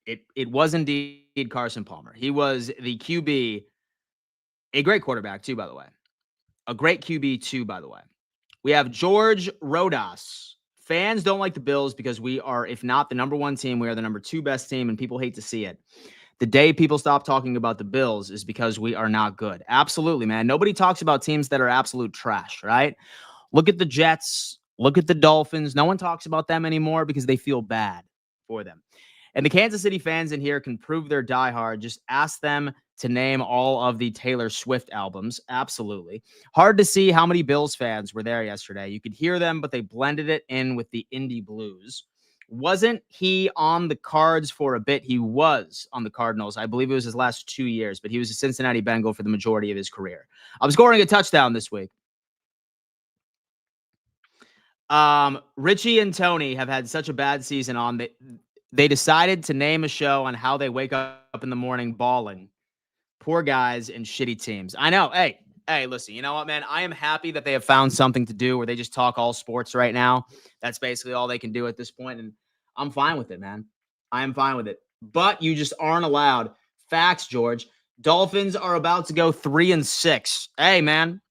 It was indeed Carson Palmer. He was the QB, a great quarterback too, by the way. A great QB too, by the way. We have George Rodas. Fans don't like the Bills because we are, if not the number one team, we are the number two best team, and people hate to see it. The day people stop talking about the Bills is because we are not good. Absolutely, man. Nobody talks about teams that are absolute trash, right? Look at the Jets. Look at the Dolphins. No one talks about them anymore because they feel bad for them. And the Kansas City fans in here can prove they're diehard. Just ask them to name all of the Taylor Swift albums. Absolutely. Hard to see how many Bills fans were there yesterday. You could hear them, but they blended it in with the indie blues. Wasn't he on the Cards for a bit? He was on the Cardinals. I believe it was his last 2 years, but he was a Cincinnati Bengal for the majority of his career. I'm scoring a touchdown this week. Richie and Tony have had such a bad season on that they decided to name a show on how they wake up in the morning bawling. Poor guys and shitty teams. I know. Hey, listen, you know what, man? I am happy that they have found something to do where they just talk all sports right now. That's basically all they can do at this point, and I'm fine with it, man. I am fine with it. But you just aren't allowed. Facts, George. Dolphins are about to go 3-6. Hey, man.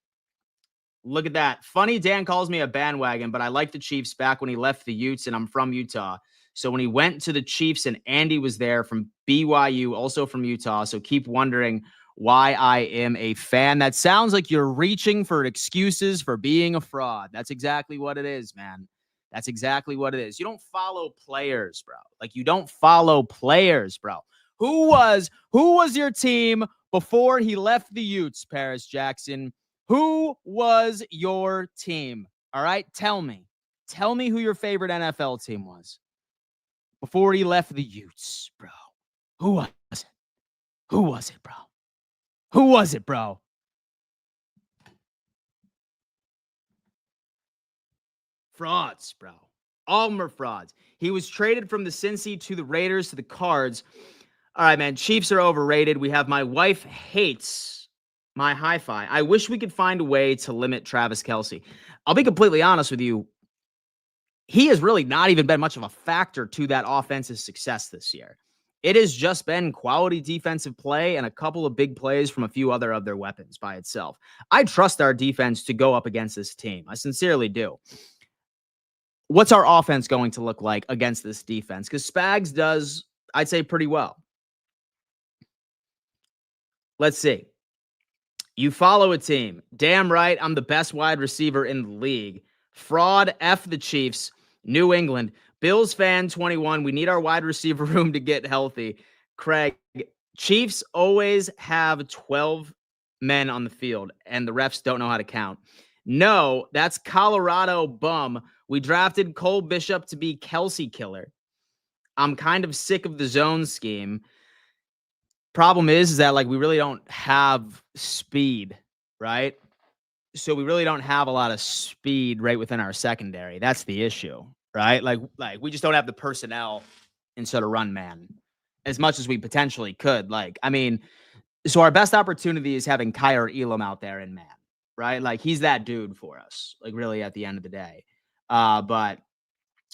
Look at that. Funny, Dan calls me a bandwagon, but I like the Chiefs back when he left the Utes, and I'm from Utah. So when he went to the Chiefs and Andy was there from BYU, also from Utah. So keep wondering why I am a fan. That sounds like you're reaching for excuses for being a fraud. That's exactly what it is, man. That's exactly what it is. You don't follow players, bro. Like, you don't follow players, bro. Who was your team before he left the Utes, Paris Jackson? Who was your team? All right, tell me. Tell me who your favorite NFL team was before he left the Utes, bro. Who was it? Who was it, bro? Who was it, bro? Frauds, bro. All of them are frauds. He was traded from the Cincy to the Raiders to the Cards. All right, man. Chiefs are overrated. We have my wife hates my hi-fi. I wish we could find a way to limit Travis Kelce. I'll be completely honest with you. He has really not even been much of a factor to that offense's success this year. It has just been quality defensive play and a couple of big plays from a few other of their weapons by itself. I trust our defense to go up against this team. I sincerely do. What's our offense going to look like against this defense? Because Spags does, I'd say, pretty well. Let's see. You follow a team. Damn right, I'm the best wide receiver in the league. Fraud, F the Chiefs. New England. Bills fan 21. We need our wide receiver room to get healthy. Craig, Chiefs always have 12 men on the field, and the refs don't know how to count. No, that's Colorado bum. We drafted Cole Bishop to be Kelce killer. I'm kind of sick of the zone scheme. Problem is that, like, we really don't have speed, right? So we really don't have a lot of speed right within our secondary. That's the issue, right? Like we just don't have the personnel instead of run man as much as we potentially could. Like, I mean, so our best opportunity is having Kyer Elam out there in man, right? Like, he's that dude for us, like, really at the end of the day. But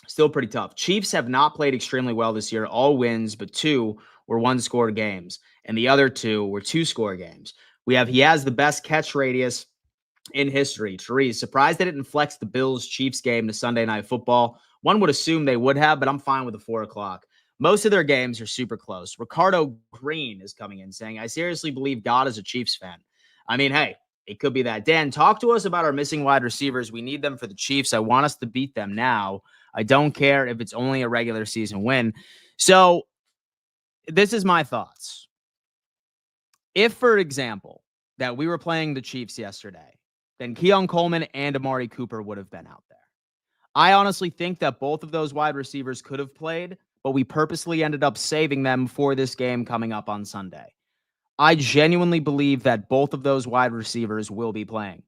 still pretty tough. Chiefs have not played extremely well this year. All wins, but 2 were 1-score games, and the other 2 were 2-score games. He has the best catch radius in history. Therese, surprised they didn't flex the Bills-Chiefs game to Sunday Night Football. One would assume they would have, but I'm fine with the 4 o'clock. Most of their games are super close. Ricardo Green is coming in saying, I seriously believe God is a Chiefs fan. I mean, hey, it could be that. Dan, talk to us about our missing wide receivers. We need them for the Chiefs. I want us to beat them now. I don't care if it's only a regular season win. So this is my thoughts. If, for example, that we were playing the Chiefs yesterday, then Keon Coleman and Amari Cooper would have been out there. I honestly think that both of those wide receivers could have played, but we purposely ended up saving them for this game coming up on Sunday. I genuinely believe that both of those wide receivers will be playing.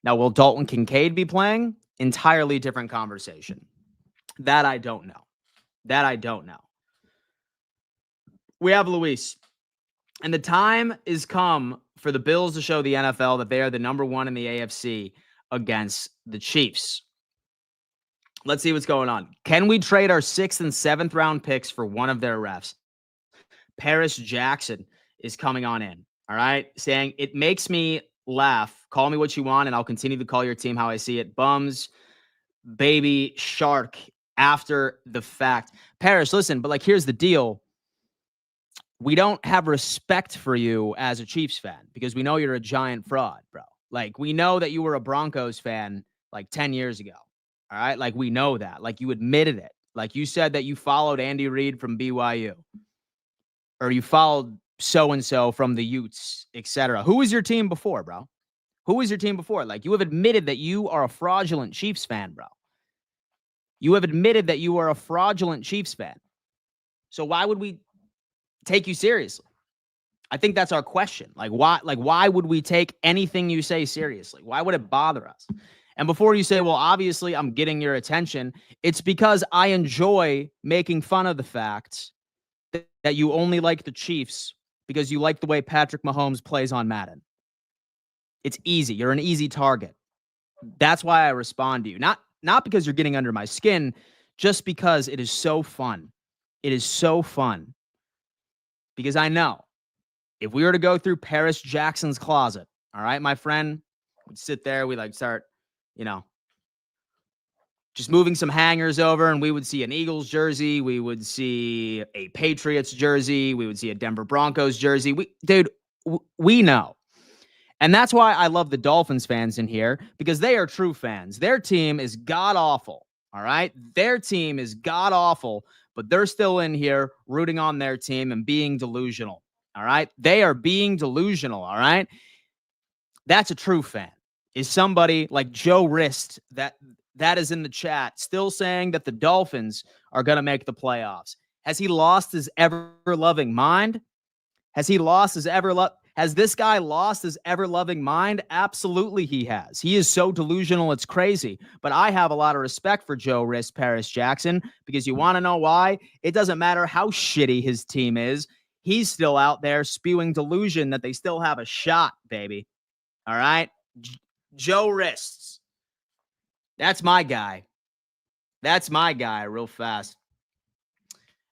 Now, will Dalton Kincaid be playing? Entirely different conversation. That I don't know. That I don't know. We have Luis. And the time is come for the Bills to show the NFL that they are the number one in the AFC against the Chiefs. Let's see what's going on. Can we trade our 6th and 7th round picks for one of their refs? Paris Jackson is coming on in, all right, saying it makes me laugh. Call me what you want, and I'll continue to call your team how I see it. Bums, baby, shark, after the fact. Paris, listen, but like, here's the deal. We don't have respect for you as a Chiefs fan because we know you're a giant fraud, bro. Like, we know that you were a Broncos fan like 10 years ago. All right. Like, we know that. Like, you admitted it. Like, you said that you followed Andy Reid from BYU or you followed so-and-so from the Utes, etc. Who was your team before, bro? Who was your team before? Like, you have admitted that you are a fraudulent Chiefs fan, bro. You have admitted that you are a fraudulent Chiefs fan. So why would we take you seriously? I think that's our question. Why would we take anything you say seriously? Why would it bother us? And before you say, well, obviously I'm getting your attention, it's because I enjoy making fun of the fact that you only like the Chiefs because you like the way Patrick Mahomes plays on Madden. It's easy. You're an easy target. That's why I respond to you. Not because you're getting under my skin, just because it is so fun. It is so fun. Because I know if we were to go through Paris Jackson's closet, all right, my friend, we'd sit there, we'd like start, just moving some hangers over, and we would see an Eagles jersey, we would see a Patriots jersey, we would see a Denver Broncos jersey. We know. And that's why I love the Dolphins fans in here, because they are true fans. Their team is god-awful, all right? Their team is god-awful, but they're still in here rooting on their team and being delusional, all right? They are being delusional, all right? That's a true fan. Is somebody like Joe Rist that is in the chat still saying that the Dolphins are going to make the playoffs? Has he lost his ever-loving mind? Has this guy lost his ever-loving mind? Absolutely he has. He is so delusional, it's crazy. But I have a lot of respect for Joe Rist, Paris Jackson, because you want to know why? It doesn't matter how shitty his team is. He's still out there spewing delusion that they still have a shot, baby. All right? Joe Rist. That's my guy. That's my guy real fast.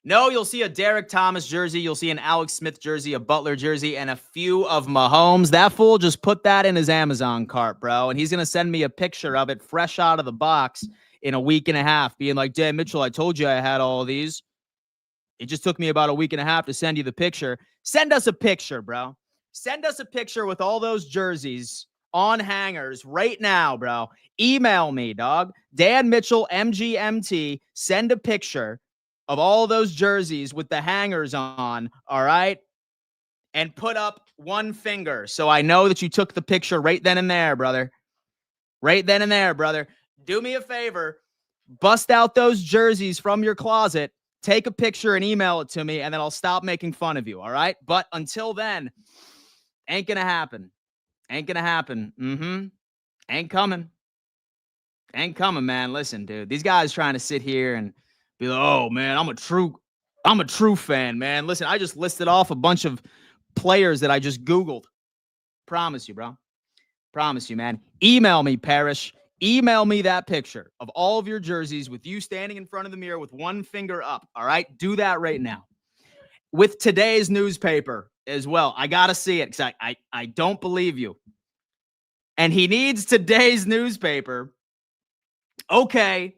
No, you'll see a Derek Thomas jersey. You'll see an Alex Smith jersey, a Butler jersey, and a few of Mahomes. That fool just put that in his Amazon cart, bro. And he's going to send me a picture of it fresh out of the box in a week and a half, being like, Dan Mitchell, I told you I had all of these. It just took me about a week and a half to send you the picture. Send us a picture, bro. Send us a picture with all those jerseys on hangers right now, bro. Email me, dog. Dan Mitchell, MGMT. Send a picture of all those jerseys with the hangers on, all right? And put up one finger so I know that you took the picture right then and there, brother. Right then and there, brother. Do me a favor. Bust out those jerseys from your closet. Take a picture and email it to me, and then I'll stop making fun of you, all right? But until then, ain't gonna happen. Ain't gonna happen. Ain't coming. Ain't coming, man. Listen, dude. These guys trying to sit here and be like, oh, man, I'm a true fan, man. Listen, I just listed off a bunch of players that I just Googled. Promise you, bro. Promise you, man. Email me, Parrish. Email me that picture of all of your jerseys with you standing in front of the mirror with one finger up, all right? Do that right now. With today's newspaper as well. I got to see it because I don't believe you. And he needs today's newspaper. Okay.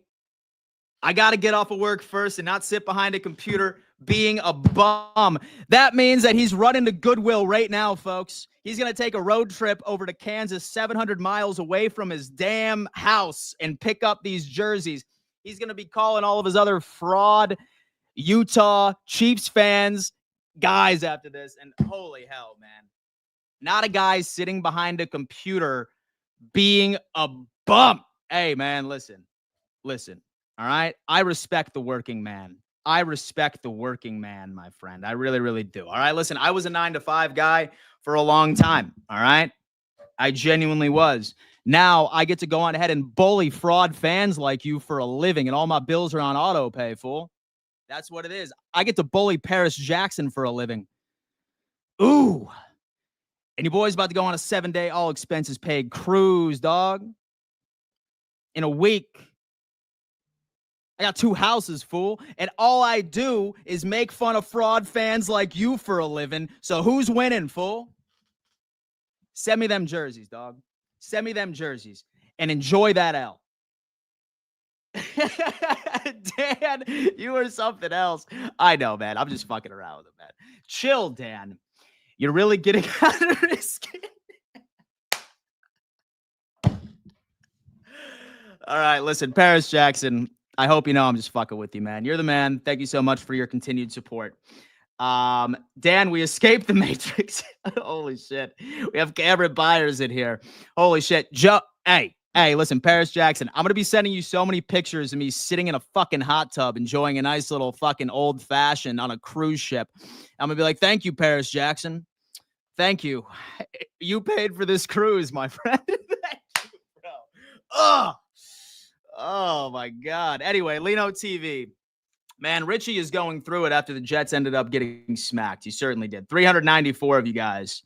I got to get off of work first and not sit behind a computer being a bum. That means that he's running to Goodwill right now, folks. He's going to take a road trip over to Kansas, 700 miles away from his damn house, and pick up these jerseys. He's going to be calling all of his other fraud Utah Chiefs fans guys after this. And holy hell, man. Not a guy sitting behind a computer being a bum. Hey, man, listen. All right. I respect the working man. I respect the working man, my friend. I really, really do. All right. Listen, I was a 9-to-5 guy for a long time. All right. I genuinely was. Now I get to go on ahead and bully fraud fans like you for a living, and all my bills are on auto pay, fool. That's what it is. I get to bully Paris Jackson for a living. Ooh. And your boy's about to go on a 7-day all expenses paid cruise, dog. In a week. I got 2 houses, fool. And all I do is make fun of fraud fans like you for a living. So who's winning, fool? Send me them jerseys, dog. Send me them jerseys. And enjoy that L. Dan, you are something else. I know, man. I'm just fucking around with it, man. Chill, Dan. You're really getting under his skin. All right, listen, Paris Jackson, I hope you know I'm just fucking with you, man. You're the man. Thank you so much for your continued support. Dan, we escaped the Matrix. Holy shit. We have Cameron Byers in here. Holy shit. Joe, hey, listen, Paris Jackson, I'm going to be sending you so many pictures of me sitting in a fucking hot tub enjoying a nice little fucking old fashioned on a cruise ship. I'm going to be like, thank you, Paris Jackson. Thank you. You paid for this cruise, my friend. Thank you, bro. Oh, my God. Anyway, Leno TV. Man, Richie is going through it after the Jets ended up getting smacked. He certainly did. 394 of you guys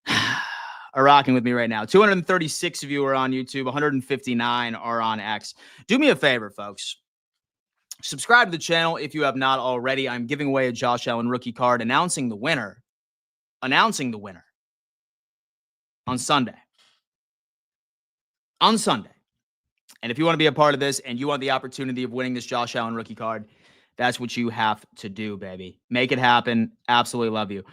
are rocking with me right now. 236 of you are on YouTube. 159 are on X. Do me a favor, folks. Subscribe to the channel if you have not already. I'm giving away a Josh Allen rookie card, announcing the winner on Sunday. On Sunday. And if you want to be a part of this and you want the opportunity of winning this Josh Allen rookie card, that's what you have to do, baby. Make it happen. Absolutely love you.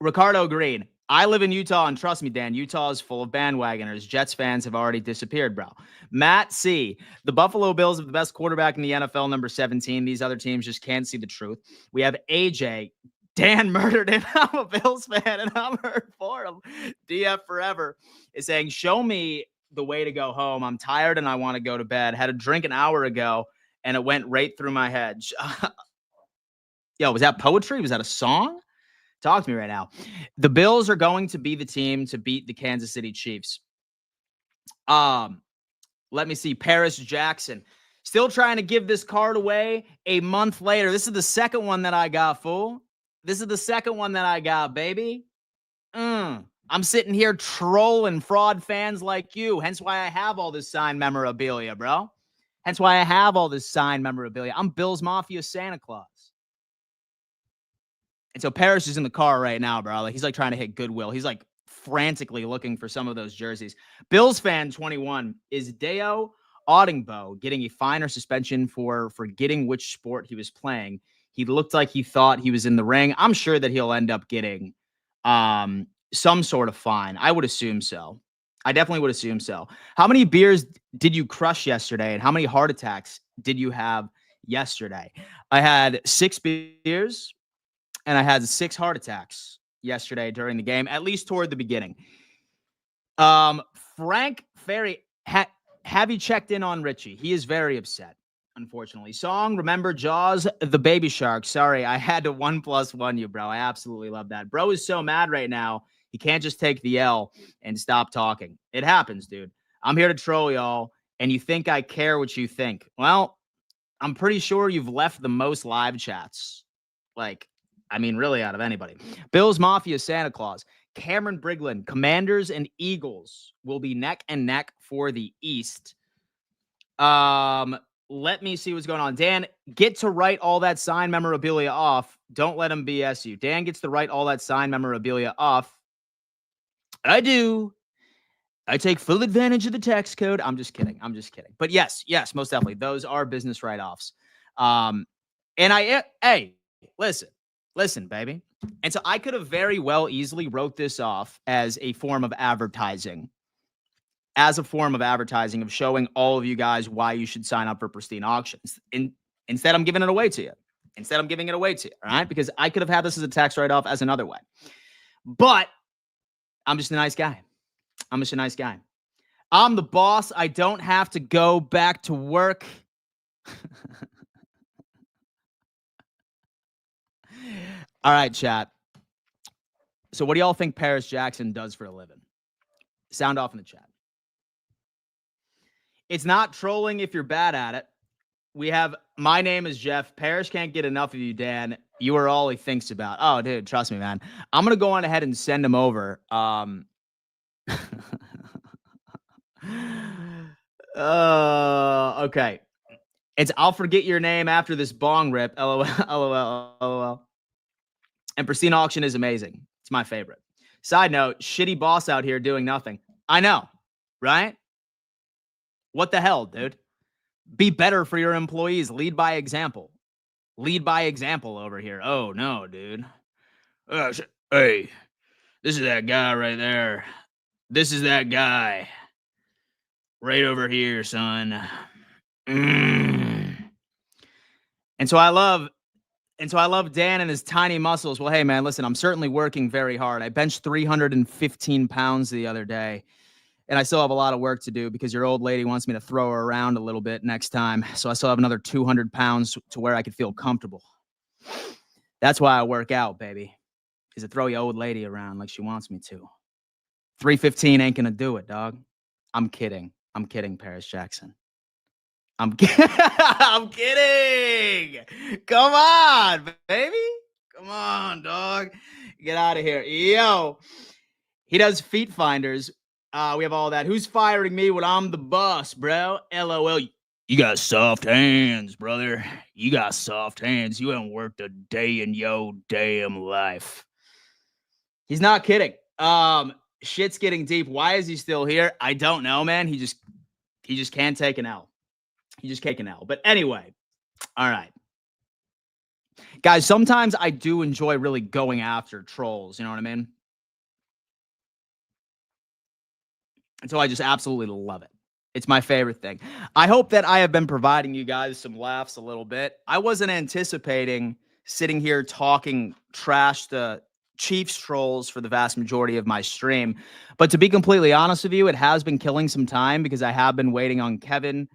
Ricardo Green. I live in Utah, and trust me, Dan, Utah is full of bandwagoners. Jets fans have already disappeared, bro. Matt C. The Buffalo Bills have the best quarterback in the NFL, number 17. These other teams just can't see the truth. We have AJ. Dan murdered him. I'm a Bills fan, and I'm hurt for him. DF Forever is saying, show me the way to go home. I'm tired, and I want to go to bed. Had a drink an hour ago, and it went right through my head. Yo, was that poetry? Was that a song? Talk to me right now. The Bills are going to be the team to beat the Kansas City Chiefs. Let me see. Paris Jackson. Still trying to give this card away a month later. This is the second one that I got, fool. This is the second one that I got, baby. I'm sitting here trolling fraud fans like you. Hence why I have all this signed memorabilia, bro. Hence why I have all this signed memorabilia. I'm Bills Mafia Santa Claus. And so Paris is in the car right now, bro. Like, he's like trying to hit Goodwill. He's like frantically looking for some of those jerseys. Bills fan 21 is Deo Audingbo getting a fine or suspension for forgetting which sport he was playing. He looked like he thought he was in the ring. I'm sure that he'll end up getting some sort of fine. I would assume so. I definitely would assume so. How many beers did you crush yesterday, and how many heart attacks did you have yesterday? I had 6 beers. And I had 6 heart attacks yesterday during the game, at least toward the beginning. Frank Ferry, have you checked in on Richie? He is very upset, unfortunately. Song, remember Jaws, the baby shark. Sorry, I had to 1+1 you, bro. I absolutely love that. Bro is so mad right now. He can't just take the L and stop talking. It happens, dude. I'm here to troll y'all, and you think I care what you think. Well, I'm pretty sure you've left the most live chats. Like, I mean, really out of anybody. Bills Mafia Santa Claus. Cameron Briglin. Commanders and Eagles will be neck and neck for the East. Let me see what's going on. Dan, get to write all that signed memorabilia off. Don't let him BS you. Dan gets to write all that signed memorabilia off. I do. I take full advantage of the tax code. I'm just kidding. But yes, most definitely. Those are business write-offs. And hey, listen, baby. And so I could have very well easily wrote this off as a form of advertising. Of showing all of you guys why you should sign up for Pristine Auctions. Instead, I'm giving it away to you. All right? Because I could have had this as a tax write-off as another way. But I'm just a nice guy. I'm the boss. I don't have to go back to work. All right, chat. So what do y'all think Paris Jackson does for a living? Sound off in the chat. It's not trolling if you're bad at it. We have, my name is Jeff. Parrish can't get enough of you, Dan. You are all he thinks about. Oh, dude, trust me, man. I'm going to go on ahead and send him over. Okay. It's I'll forget your name after this bong rip. LOL, LOL, LOL. And Pristine Auction is amazing. It's my favorite. Side note, shitty boss out here doing nothing. I know, right? What the hell, dude? Be better for your employees. Lead by example. Lead by example over here. Oh, no, dude. Hey, this is that guy right there. This is that guy. Right over here, son. And so I love Dan and his tiny muscles. Well, hey, man, listen, I'm certainly working very hard. I benched 315 pounds the other day, and I still have a lot of work to do because your old lady wants me to throw her around a little bit next time. So I still have another 200 pounds to where I could feel comfortable. That's why I work out, baby, is to throw your old lady around like she wants me to. 315 ain't going to do it, dog. I'm kidding. I'm kidding, Paris Jackson. I'm kidding. Come on, baby. Come on, dog. Get out of here. Yo, he does feet finders. We have all that. Who's firing me when I'm the boss, bro? LOL. You got soft hands, brother. You got soft hands. You haven't worked a day in your damn life. He's not kidding. Shit's getting deep. Why is he still here? I don't know, man. He just can't take an L. He just can't take an L. But anyway, all right. Guys, sometimes I do enjoy really going after trolls. You know what I mean? And so I just absolutely love it. It's my favorite thing. I hope that I have been providing you guys some laughs a little bit. I wasn't anticipating sitting here talking trash to Chiefs trolls for the vast majority of my stream. But to be completely honest with you, it has been killing some time because I have been waiting on Kevin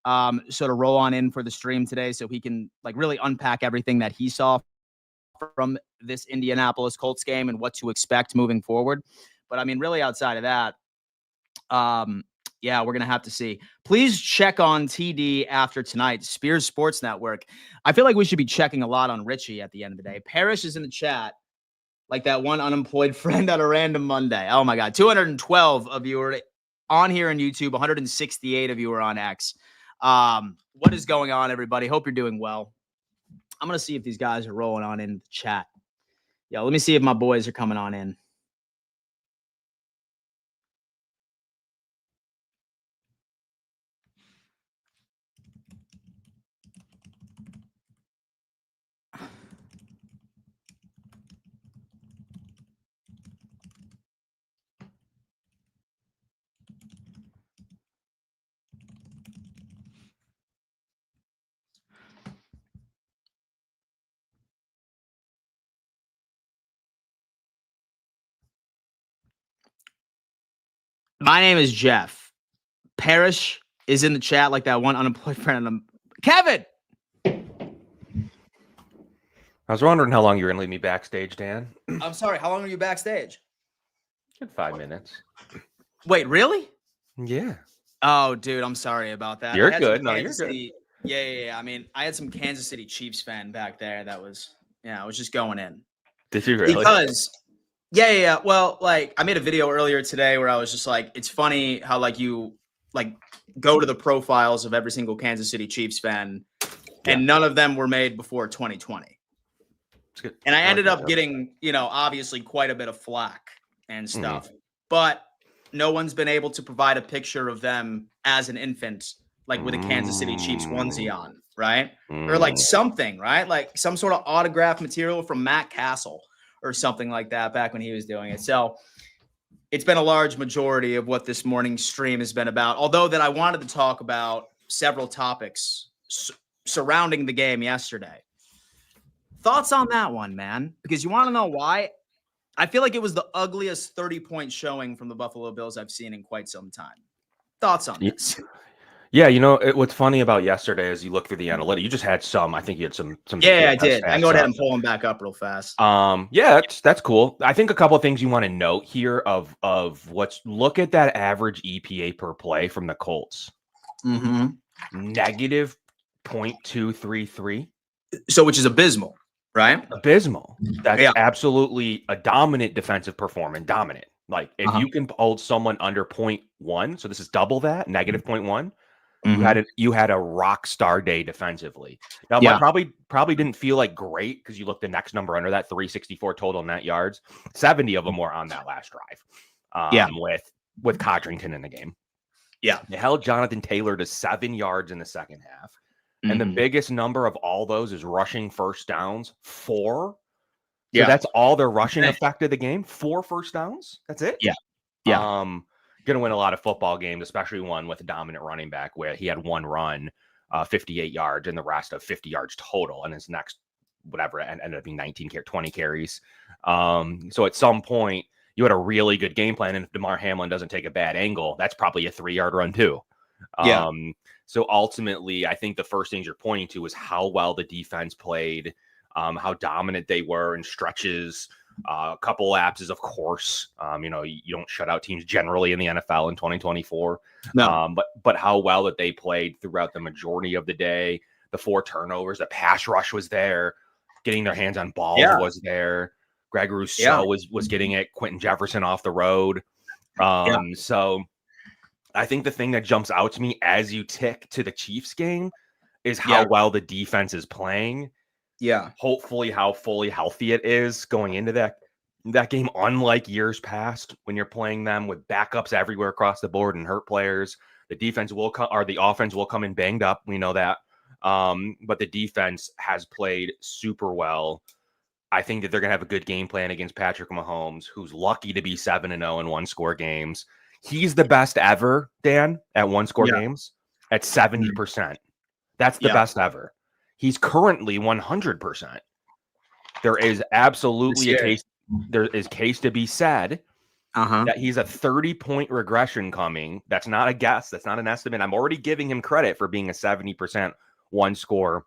so to roll on in for the stream today so he can like really unpack everything that he saw from this Indianapolis Colts game and what to expect moving forward. But I mean, really outside of that, yeah, we're going to have to see. Please check on TD after tonight, Spears Sports Network. I feel like we should be checking a lot on Richie at the end of the day. Parrish is in the chat. Like that one unemployed friend on a random Monday. Oh, my God. 212 of you are on here on YouTube. 168 of you are on X. What is going on, everybody? Hope you're doing well. I'm going to see if these guys are rolling on in the chat. Yeah, let me see if my boys are coming on in. My name is Jeff. Parrish is in the chat like that one unemployed friend. Kevin! I was wondering how long you were going to leave me backstage, Dan. I'm sorry. How long are you backstage? Good 5 minutes. Wait, really? Yeah. Oh, dude, I'm sorry about that. You're good. No, you're good. Yeah. I mean, I had some Kansas City Chiefs fan back there that was, I was just going in. Did you really? Because, yeah. Well, like, I made a video earlier today where I was just like, it's funny how, like, you, like, go to the profiles of every single Kansas City Chiefs fan, and none of them were made before 2020. And I ended up getting, obviously quite a bit of flack and stuff. But no one's been able to provide a picture of them as an infant, like with a Kansas City Chiefs onesie on, right? Or like something, right? Like some sort of autograph material from Matt Castle or something like that back when he was doing it. So it's been a large majority of what this morning's stream has been about. Although that I wanted to talk about several topics surrounding the game yesterday. Thoughts on that one, man? Because you want to know why? I feel like it was the ugliest 30-point showing from the Buffalo Bills I've seen in quite some time. Thoughts on this? Yeah, what's funny about yesterday is you look through the analytics. You just had some. I think you had some. Yeah, I did. I can go ahead up. and pull them back up real fast. Yeah, that's cool. I think a couple of things you want to note here of look at that average EPA per play from the Colts. Negative 0.233. So, which is abysmal, right? Abysmal. That's absolutely a dominant defensive performance. Dominant. Like if you can hold someone under 0.1, so this is double that, negative 0.1. You had a rock star day defensively. Now, probably didn't feel like great because you look the next number under that, 364 total net yards. 70 of them were on that last drive. With Codrington in the game. Yeah, they held Jonathan Taylor to 7 yards in the second half, and the biggest number of all those is rushing first downs, 4. So that's all their rushing affected the game. 4 first downs. That's it. Yeah. Going to win a lot of football games, especially one with a dominant running back where he had one run, 58 yards, and the rest of 50 yards total. And his next, whatever, ended up being 20 carries. So at some point, you had a really good game plan. And if DeMar Hamlin doesn't take a bad angle, that's probably a 3-yard run too. So ultimately, I think the first things you're pointing to is how well the defense played, how dominant they were in stretches. A couple lapses, of course. You don't shut out teams generally in the NFL in 2024. No. But how well that they played throughout the majority of the day. The 4 turnovers, the pass rush was there. Getting their hands on balls was there. Greg Rousseau was getting it. Quentin Jefferson off the road. So I think the thing that jumps out to me as you tick to the Chiefs game is how well the defense is playing. Yeah. Hopefully how fully healthy it is going into that game, unlike years past when you're playing them with backups everywhere across the board and hurt players. The defense will come, or the offense will come in banged up. We know that. But the defense has played super well. I think that they're going to have a good game plan against Patrick Mahomes, who's lucky to be 7-0 in 1-score games. He's the best ever, Dan, at 1-score games at 70%. That's the best ever. He's currently 100%. There is absolutely a case to be said that he's a 30-point regression coming. That's not a guess. That's not an estimate. I'm already giving him credit for being a 70% 1-score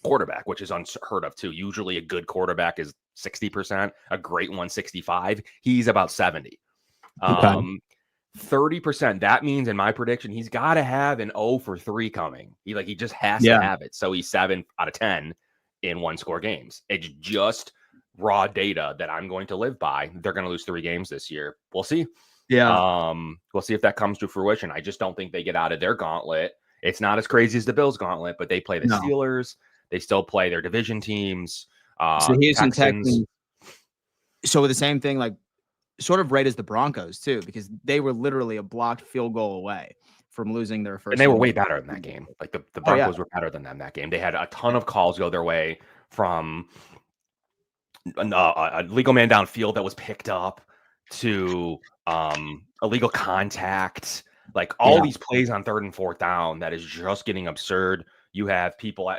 quarterback, which is unheard of too. Usually a good quarterback is 60%, a great one 65. He's about 70. 30%. That means in my prediction, he's got to have an 0 for 3 coming. He just has to have it. So he's 7 out of 10 in 1-score games. It's just raw data that I'm going to live by. They're going to lose 3 games this year. We'll see. Yeah. We'll see if that comes to fruition. I just don't think they get out of their gauntlet. It's not as crazy as the Bills gauntlet, but they play the Steelers. They still play their division teams. So Houston Texans. So the same thing, like sort of right as the Broncos too, because they were literally a blocked field goal away from losing their first. And they were way better in that game. Like the Broncos were better than them that game. They had a ton of calls go their way from a legal man downfield that was picked up to illegal contact. Like all these plays on 3rd and 4th down, that is just getting absurd. You have people,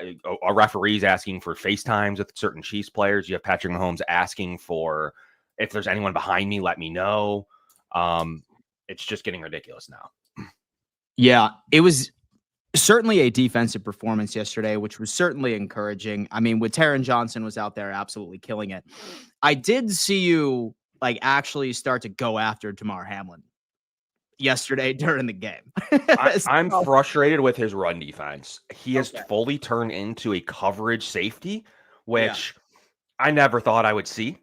referees asking for FaceTimes with certain Chiefs players. You have Patrick Mahomes asking for, if there's anyone behind me, let me know. It's just getting ridiculous now. Yeah, it was certainly a defensive performance yesterday, which was certainly encouraging. I mean, with Taron Johnson was out there absolutely killing it. I did see you actually start to go after DeMar Hamlin yesterday during the game. I'm frustrated with his run defense. He has fully turned into a coverage safety, which I never thought I would see.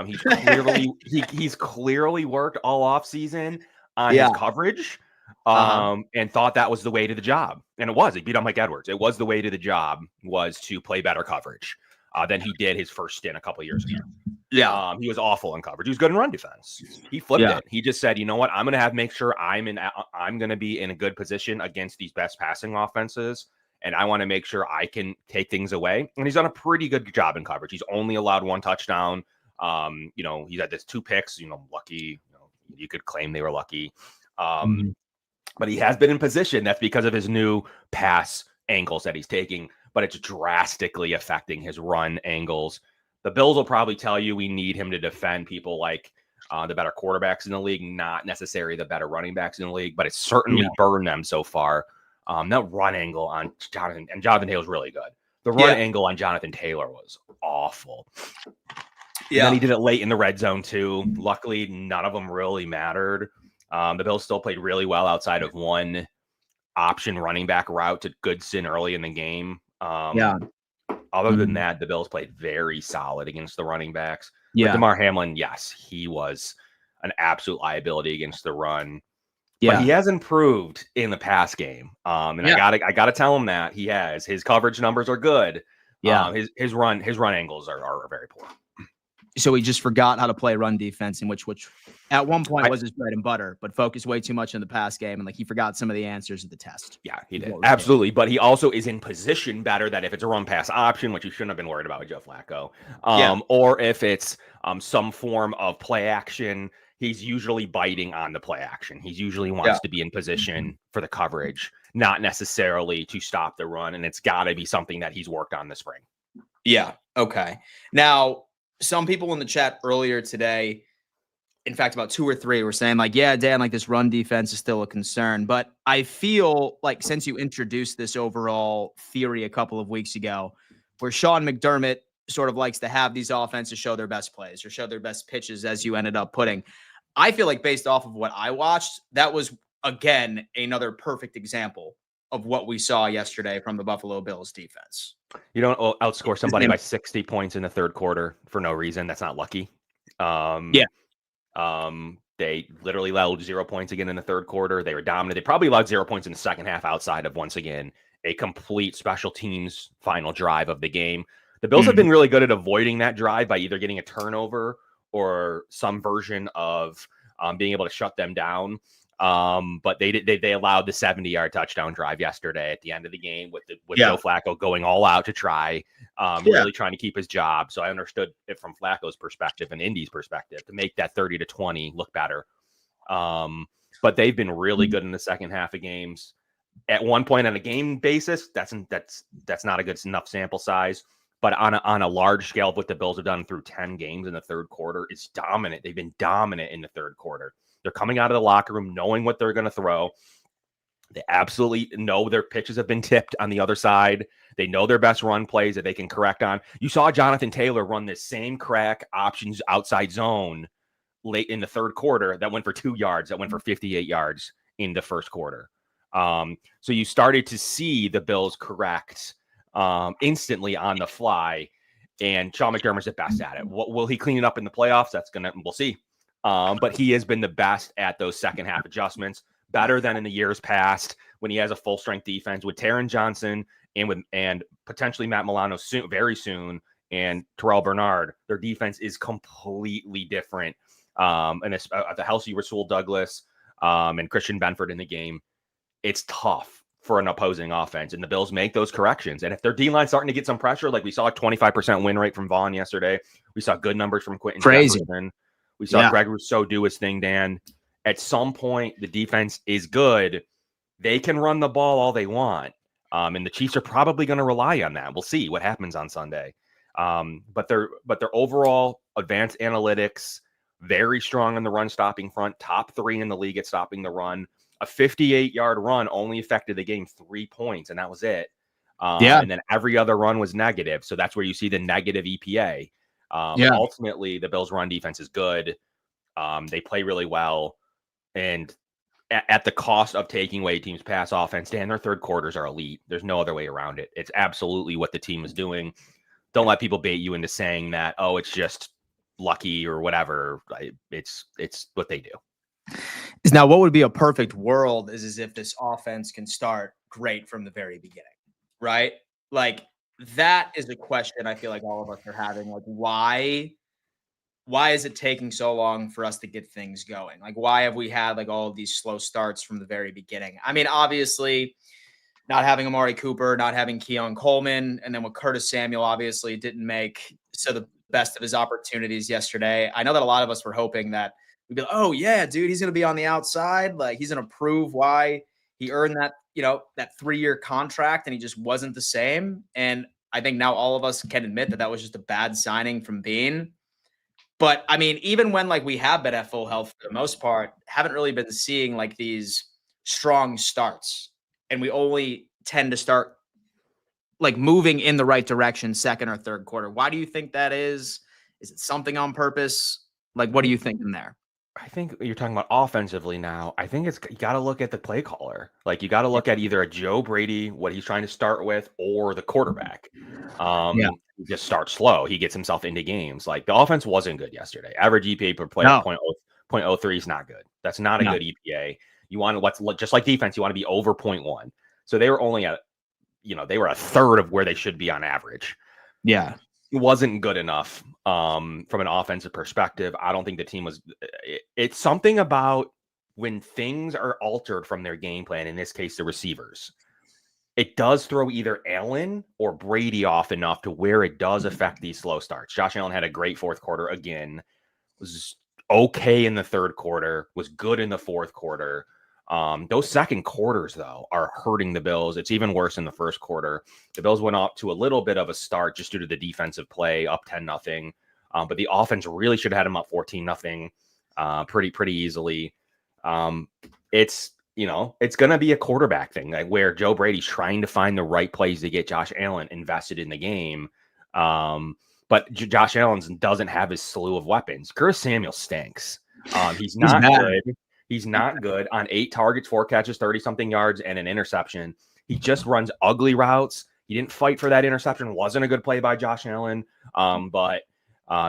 He's clearly he's clearly worked all off season on his coverage, and thought that was the way to the job. And it was. He beat up Mike Edwards. It was the way to the job, was to play better coverage than he did his first stint a couple of years ago. Yeah. He was awful in coverage. He was good in run defense. He flipped it. He just said, you know what? I'm going to make sure I'm going to be in a good position against these best passing offenses. And I want to make sure I can take things away. And he's done a pretty good job in coverage. He's only allowed 1 touchdown. He's had this 2 picks, lucky, you could claim they were lucky. But he has been in position. That's because of his new pass angles that he's taking, but it's drastically affecting his run angles. The Bills will probably tell you we need him to defend people like the better quarterbacks in the league, not necessarily the better running backs in the league, but it's certainly burned them so far. That run angle on Jonathan Taylor's really good. The run angle on Jonathan Taylor was awful. And then he did it late in the red zone too. Luckily, none of them really mattered. The Bills still played really well outside of one option running back route to Goodson early in the game. Other than that, the Bills played very solid against the running backs. With DeMar Hamlin, yes, he was an absolute liability against the run. But he has improved in the pass game. And I gotta tell him that he has. His coverage numbers are good. His run angles are very poor. So he just forgot how to play run defense, in which at one point was his bread and butter, but focused way too much on the pass game, and like he forgot some of the answers of the test. Yeah, he did. Absolutely. But he also is in position better that if it's a run pass option, which you shouldn't have been worried about with Joe Flacco, or if it's some form of play action, he's usually biting on the play action. He usually wants to be in position for the coverage, not necessarily to stop the run. And it's got to be something that he's worked on this spring. Yeah. Okay. Now, some people in the chat earlier today, in fact, about 2 or 3 were saying like, yeah, Dan, like this run defense is still a concern. But I feel like since you introduced this overall theory a couple of weeks ago, where Sean McDermott sort of likes to have these offenses show their best plays or show their best pitches, as you ended up putting, I feel like based off of what I watched, that was, again, another perfect example of what we saw yesterday from the Buffalo Bills defense. You don't outscore somebody by 60 points in the third quarter for no reason. That's not lucky. They literally allowed 0 points again in the third quarter. They were dominant. They probably allowed 0 points in the second half outside of, once again, a complete special teams final drive of the game. The Bills have been really good at avoiding that drive by either getting a turnover or some version of being able to shut them down. But they allowed the 70-yard touchdown drive yesterday at the end of the game with Joe Flacco going all out to try, really trying to keep his job. So I understood it from Flacco's perspective and Indy's perspective to make that 30-20 look better. But they've been really good in the second half of games. At one point on a game basis, that's not a good enough sample size. But on a large scale of what the Bills have done through 10 games in the third quarter, it's dominant. They've been dominant in the third quarter. They're coming out of the locker room knowing what they're going to throw. They absolutely know their pitches have been tipped on the other side. They know their best run plays that they can correct on. You saw Jonathan Taylor run this same crack options outside zone late in the third quarter that went for 2 yards, that went for 58 yards in the first quarter. So you started to see the Bills correct instantly on the fly, and Sean McDermott's the best at it. Will he clean it up in the playoffs? We'll see. But he has been the best at those second half adjustments, better than in the years past when he has a full strength defense with Taron Johnson and potentially Matt Milano very soon, and Terrell Bernard. Their defense is completely different. And the healthy Rasul Douglas and Christian Benford in the game, it's tough for an opposing offense, and the Bills make those corrections. And if their D-line starting to get some pressure, like we saw a 25% win rate from Vaughn yesterday, we saw good numbers from Quentin Jefferson. We saw Greg Rousseau do his thing, Dan. At some point, the defense is good. They can run the ball all they want. And the Chiefs are probably going to rely on that. We'll see what happens on Sunday. But their overall advanced analytics, very strong on the run stopping front, top 3 in the league at stopping the run. A 58-yard run only affected the game 3 points, and that was it. And then every other run was negative. So that's where you see the negative EPA. Ultimately, the Bills' run defense is good. They play really well. And at the cost of taking away teams' pass offense, Dan, their third quarters are elite. There's no other way around it. It's absolutely what the team is doing. Don't let people bait you into saying that, oh, it's just lucky or whatever. It's what they do. Now, what would be a perfect world is if this offense can start great from the very beginning, right? Like, that is a question I feel like all of us are having. Like, why is it taking so long for us to get things going? Like, why have we had like all of these slow starts from the very beginning? I mean, obviously, not having Amari Cooper, not having Keon Coleman, and then with Curtis Samuel, obviously didn't make the best of his opportunities yesterday. I know that a lot of us were hoping that we'd be like, oh yeah, dude, he's going to be on the outside. Like, he's going to prove why he earned that, that 3-year contract, and he just wasn't the same. And I think now all of us can admit that was just a bad signing from Bean. But I mean, even when like we have been at full health for the most part, haven't really been seeing like these strong starts. and we only tend to start like moving in the right direction second or third quarter. Why do you think that is? Is it something on purpose? Like, what do you think in there? I think you're talking about offensively now. I think you got to look at the play caller. Like you got to Yeah. look at either a Joe Brady, what he's trying to start with, or the quarterback. Yeah. He just starts slow. He gets himself into games. Like the offense wasn't good yesterday. Average EPA per player No. 0.03 is not good. That's not a No. good EPA. You want to just like defense, you want to be over 0.1. So they were only they were a third of where they should be on average. Yeah. It wasn't good enough from an offensive perspective. I don't think the team was. It's something about when things are altered from their game plan, in this case, the receivers. It does throw either Allen or Brady off enough to where it does affect these slow starts. Josh Allen had a great fourth quarter again, was okay in the third quarter, was good in the fourth quarter. Those second quarters, though, are hurting the Bills. It's even worse in the first quarter. The Bills went up to a little bit of a start just due to the defensive play, up 10-0. But the offense really should have had them up 14-0 pretty easily. It's going to be a quarterback thing, like where Joe Brady's trying to find the right plays to get Josh Allen invested in the game. But Josh Allen doesn't have his slew of weapons. Curtis Samuel stinks. He's not good. He's not good on 8 targets, 4 catches, 30-something yards, and an interception. He just runs ugly routes. He didn't fight for that interception. Wasn't a good play by Josh Allen. But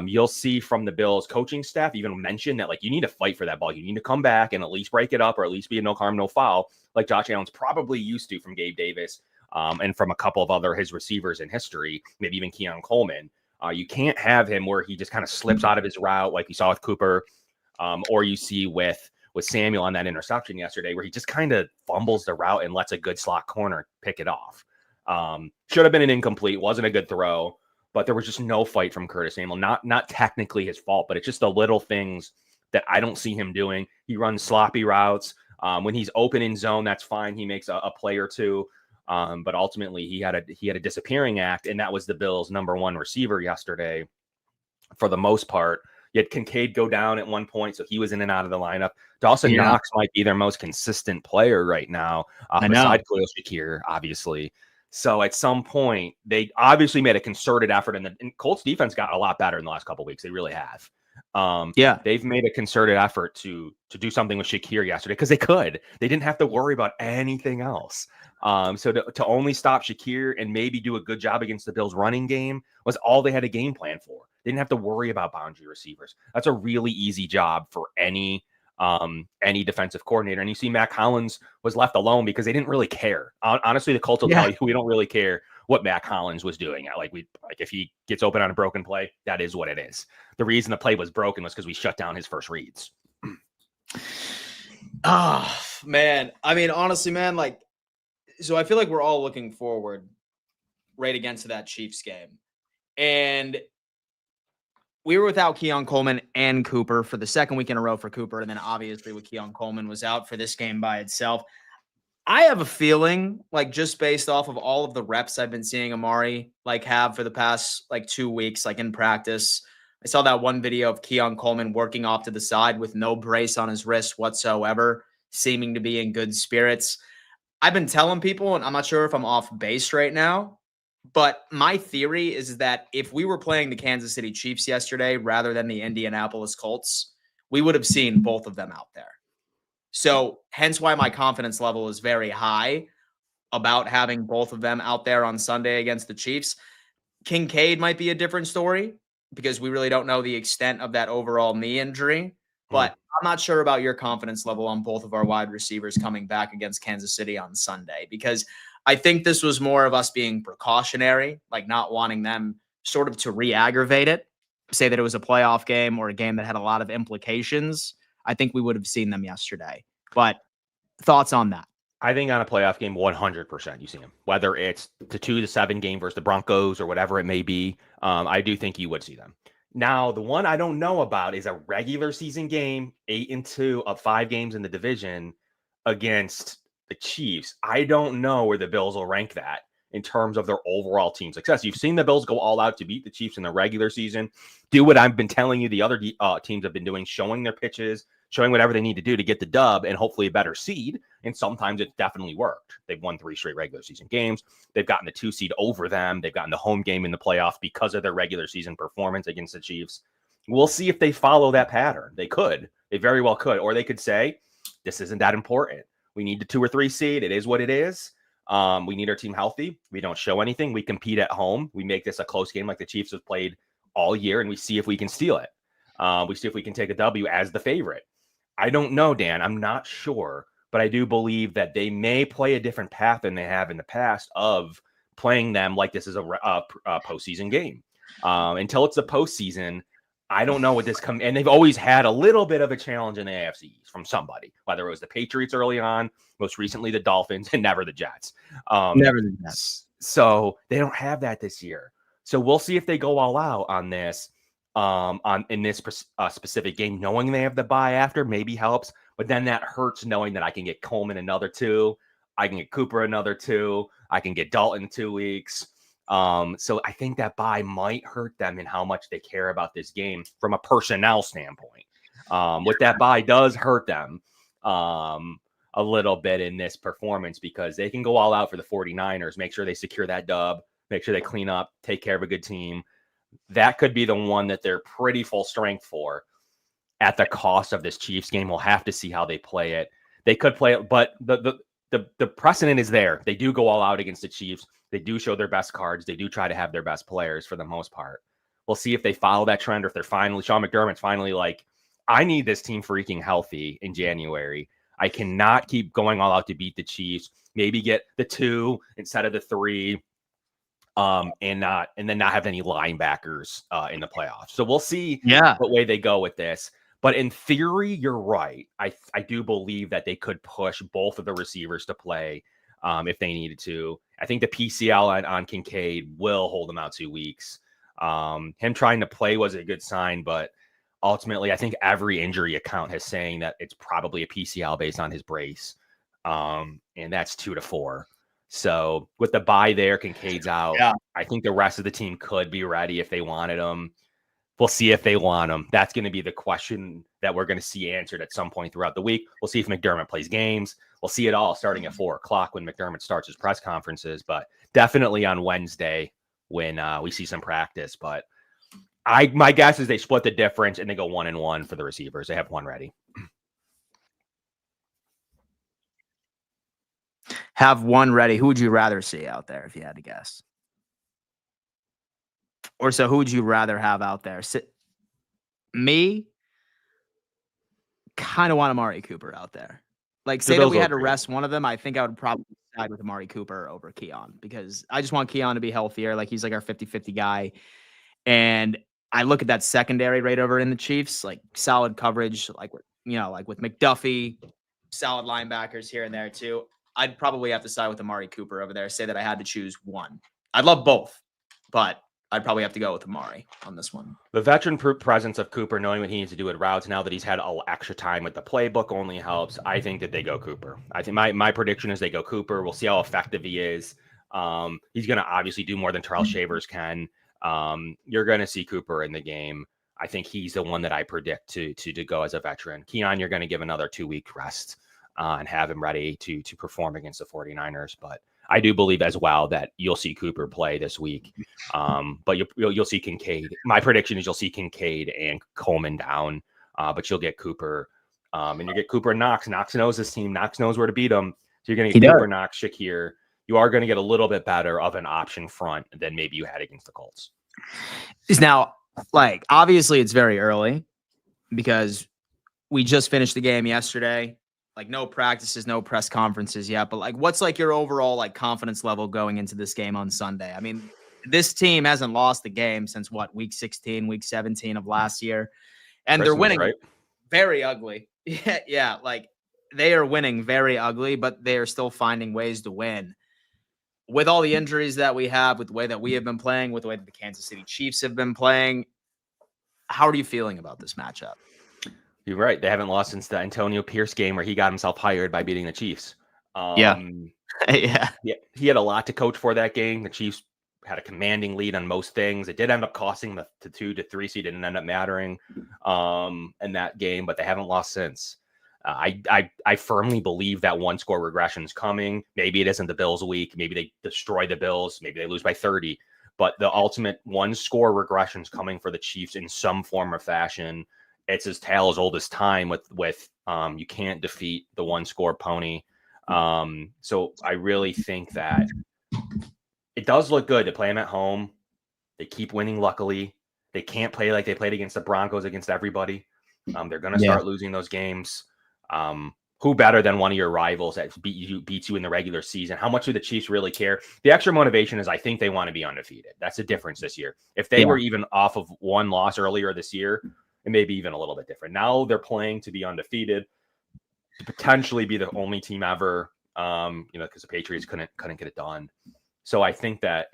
you'll see from the Bills coaching staff even mention that, like, you need to fight for that ball. You need to come back and at least break it up or at least be a no harm, no foul, like Josh Allen's probably used to from Gabe Davis and from a couple of other his receivers in history, maybe even Keon Coleman. You can't have him where he just kind of slips out of his route like you saw with Cooper or you see with Samuel on that interception yesterday, where he just kind of fumbles the route and lets a good slot corner pick it off. Should have been an incomplete, wasn't a good throw, but there was just no fight from Curtis Samuel. Not technically his fault, but it's just the little things that I don't see him doing. He runs sloppy routes. When he's open in zone, that's fine. He makes a play or two. But ultimately he had a disappearing act, and that was the Bills' number one receiver yesterday for the most part. You had Kincaid go down at one point, so he was in and out of the lineup. Dawson Knox might be their most consistent player right now, beside Khalil Shakir, obviously. So at some point, they obviously made a concerted effort, and the Colts defense got a lot better in the last couple of weeks. They really have. They've made a concerted effort to do something with Shakir yesterday because they could. They didn't have to worry about anything else. So to only stop Shakir and maybe do a good job against the Bills' running game was all they had a game plan for. They didn't have to worry about boundary receivers. That's a really easy job for any defensive coordinator. And you see Matt Collins was left alone because they didn't really care. Honestly, the Colts will tell you we don't really care what Matt Collins was doing. Like if he gets open on a broken play, that is what it is. The reason the play was broken was because we shut down his first reads. Oh, man. I mean, honestly, man, so I feel like we're all looking forward right against that Chiefs game. And we were without Keon Coleman and Cooper for the second week in a row for Cooper. And then obviously with Keon Coleman was out for this game by itself. I have a feeling, like, just based off of all of the reps I've been seeing Amari have for the past 2 weeks, in practice. I saw that one video of Keon Coleman working off to the side with no brace on his wrist whatsoever, seeming to be in good spirits. I've been telling people, and I'm not sure if I'm off base right now, but my theory is that if we were playing the Kansas City Chiefs yesterday rather than the Indianapolis Colts, we would have seen both of them out there. So hence why my confidence level is very high about having both of them out there on Sunday against the Chiefs. Kincaid might be a different story because we really don't know the extent of that overall knee injury. But I'm not sure about your confidence level on both of our wide receivers coming back against Kansas City on Sunday, because I think this was more of us being precautionary, not wanting them sort of to re-aggravate it, say that it was a playoff game or a game that had a lot of implications. I think we would have seen them yesterday. But thoughts on that? I think on a playoff game, 100% you see them. Whether it's the 2-7 game versus the Broncos or whatever it may be, I do think you would see them. Now, the one I don't know about is a regular season game, 8-2 of 5 games in the division against the Chiefs. I don't know where the Bills will rank that. in terms of their overall team success. You've seen the Bills go all out to beat the Chiefs in the regular season, do what I've been telling you the other teams have been doing, showing their pitches, showing whatever they need to do to get the dub and hopefully a better seed. And sometimes it's definitely worked. They've won 3 straight regular season games. They've gotten the 2 seed over them. They've gotten the home game in the playoffs because of their regular season performance against the Chiefs. We'll see if they follow that pattern. They could. They very well could. Or they could say, this isn't that important. We need the 2 or 3 seed. It is what it is. We need our team healthy. We don't show anything. We compete at home. We make this a close game like the Chiefs have played all year, and we see if we can steal it. We see if we can take a W as the favorite. I don't know, Dan. I'm not sure, but I do believe that they may play a different path than they have in the past of playing them like this is a postseason game. Until it's a postseason, I don't know what this comes. And they've always had a little bit of a challenge in the AFC East from somebody, whether it was the Patriots early on, most recently the Dolphins, and never the Jets. Never the Jets. So they don't have that this year. So we'll see if they go all out on this, in this specific game. Knowing they have the bye after maybe helps, but then that hurts knowing that I can get Coleman another 2, I can get Cooper another 2, I can get Dalton 2 weeks. So I think that bye might hurt them in how much they care about this game from a personnel standpoint. What that bye does hurt them a little bit in this performance because they can go all out for the 49ers, make sure they secure that dub, make sure they clean up, take care of a good team. That could be the one that they're pretty full strength for at the cost of this Chiefs game. We'll have to see how they play it. They could play it, but the precedent is there. They do go all out against the Chiefs. They do show their best cards. They do try to have their best players for the most part. We'll see if they follow that trend or if they're finally, Sean McDermott's finally like, I need this team freaking healthy in January. I cannot keep going all out to beat the Chiefs. Maybe get the 2 instead of the 3, and then not have any linebackers in the playoffs. So we'll see what way they go with this. But in theory, you're right. I do believe that they could push both of the receivers to play if they needed to. I think the PCL on Kincaid will hold him out 2 weeks. Him trying to play was a good sign, but ultimately, I think every injury account is saying that it's probably a PCL based on his brace. And that's 2 to 4. So with the bye there, Kincaid's out. Yeah. I think the rest of the team could be ready if they wanted him. We'll see if they want him. That's going to be the question that we're going to see answered at some point throughout the week. We'll see if McDermott plays games. We'll see it all starting at 4:00 when McDermott starts his press conferences, but definitely on Wednesday when we see some practice. But my guess is they split the difference and they go 1-1 for the receivers. They have 1 ready. Have 1 ready. Who would you rather see out there if you had to guess? Or so who would you rather have out there? Me kind of want Amari Cooper out there. Like, say that we had to rest one of them, I think I would probably side with Amari Cooper over Keon because I just want Keon to be healthier. Like, he's like our 50-50 guy. And I look at that secondary right over in the Chiefs, like solid coverage, like with McDuffie, solid linebackers here and there too. I'd probably have to side with Amari Cooper over there. Say that I had to choose one. I'd love both, but I'd probably have to go with Amari on this one. The veteran presence of Cooper, knowing what he needs to do at routes, now that he's had all extra time with the playbook, only helps. I think that they go Cooper. I think my prediction is they go Cooper. We'll see how effective he is. He's going to obviously do more than Charles Shavers can. You're going to see Cooper in the game. I think he's the one that I predict to go as a veteran. Keon, you're going to give another 2-week rest and have him ready to perform against the 49ers. But I do believe as well that you'll see Cooper play this week. But you'll see Kincaid. My prediction is you'll see Kincaid and Coleman down, but you'll get Cooper. And you get Cooper and Knox. Knox knows this team. Knox knows where to beat them. So you're going to get Cooper, Knox, Shakir. You are going to get a little bit better of an option front than maybe you had against the Colts. Now, like, obviously it's very early because we just finished the game yesterday. Like, no practices, no press conferences yet. But, like, what's, like, your overall, like, confidence level going into this game on Sunday? I mean, this team hasn't lost the game since, week 16, week 17 of last year. And they're winning very ugly. Yeah, like, they are winning very ugly, but they are still finding ways to win. With all the injuries that we have, with the way that we have been playing, with the way that the Kansas City Chiefs have been playing, how are you feeling about this matchup? You're right. They haven't lost since the Antonio Pierce game where he got himself hired by beating the Chiefs. Yeah. Yeah. He had a lot to coach for that game. The Chiefs had a commanding lead on most things. It did end up costing the 2 to 3 seed. It didn't end up mattering in that game, but they haven't lost since. I firmly believe that one score regression is coming. Maybe it isn't the Bills week. Maybe they destroy the Bills. Maybe they lose by 30. But the ultimate one score regression is coming for the Chiefs in some form or fashion. It's as tale as old as time with you can't defeat the one score pony. So I really think that it does look good to play them at home. They keep winning, luckily. They can't play like they played against the Broncos, against everybody. They're going to start losing those games. Who better than one of your rivals that beats you in the regular season? How much do the Chiefs really care? The extra motivation is I think they want to be undefeated. That's the difference this year. If they were even off of one loss earlier this year, it may be even a little bit different. Now they're playing to be undefeated, to potentially be the only team ever, because the Patriots couldn't get it done. So I think that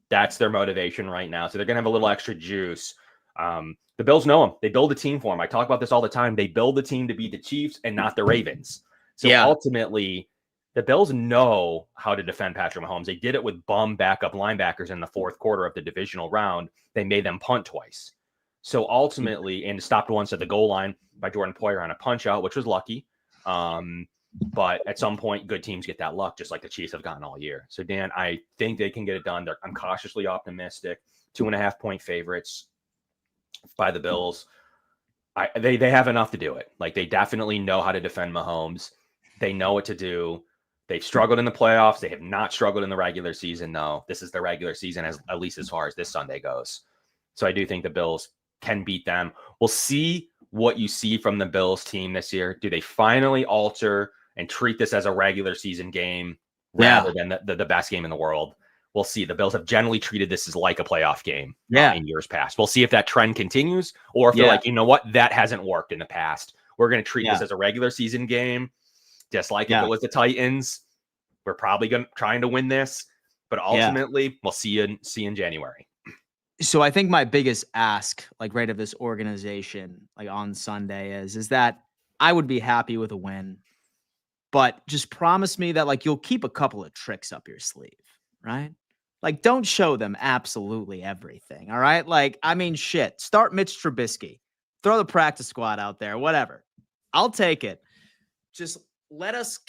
that's their motivation right now. So they're going to have a little extra juice. The Bills know them. They build a team for them. I talk about this all the time. They build the team to beat the Chiefs and not the Ravens. So ultimately, the Bills know how to defend Patrick Mahomes. They did it with bum backup linebackers in the fourth quarter of the divisional round. They made them punt twice. So ultimately, and stopped once at the goal line by Jordan Poyer on a punch out, which was lucky. But at some point, good teams get that luck, just like the Chiefs have gotten all year. So, Dan, I think they can get it done. I'm cautiously optimistic. 2.5-point favorites by the Bills. They have enough to do it. Like, they definitely know how to defend Mahomes. They know what to do. They've struggled in the playoffs. They have not struggled in the regular season, though. This is the regular season, at least as far as this Sunday goes. So I do think the Bills can beat them. We'll see what you see from the Bills team this year. Do they finally alter and treat this as a regular season game rather than the best game in the world? We'll see. The Bills have generally treated this as like a playoff game in years past. We'll see if that trend continues, or if they're like, you know what, that hasn't worked in the past. We're going to treat this as a regular season game, just like if it was the Titans. We're probably trying to win this, but ultimately we'll see in January. So I think my biggest ask, like, right, of this organization, like, on Sunday is that I would be happy with a win, but just promise me that, like, you'll keep a couple of tricks up your sleeve, right? Like, don't show them absolutely everything, all right? Like, I mean, shit, start Mitch Trubisky, throw the practice squad out there, whatever. I'll take it. Just let's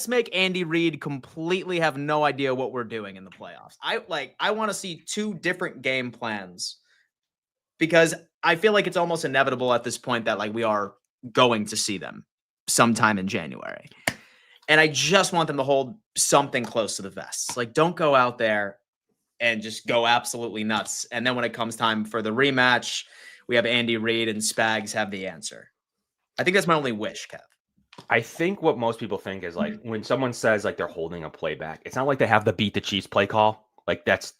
make Andy Reid completely have no idea what we're doing in the playoffs. I want to see two different game plans, because I feel like it's almost inevitable at this point that, like, we are going to see them sometime in January. And I just want them to hold something close to the vests. Like, don't go out there and just go absolutely nuts. And then when it comes time for the rematch, we have Andy Reid and Spags have the answer. I think that's my only wish, Kev. I think what most people think is, like, when someone says, like, they're holding a play back, it's not like they have the beat the Chiefs play call. Like, that's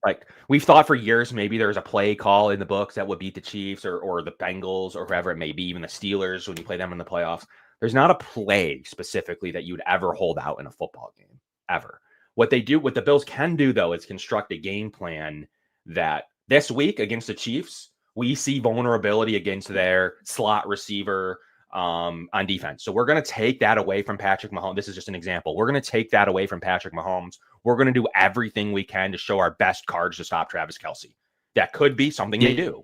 like, we've thought for years maybe there's a play call in the books that would beat the Chiefs or the Bengals or whoever it may be, even the Steelers when you play them in the playoffs. There's not a play specifically that you'd ever hold out in a football game, ever. What the Bills can do, though, is construct a game plan that this week against the Chiefs, we see vulnerability against their slot receiver on defense. So we're going to take that away from Patrick Mahomes. This is just an example. We're going to take that away from Patrick Mahomes. We're going to do everything we can to show our best cards to stop Travis Kelce. That could be something they do.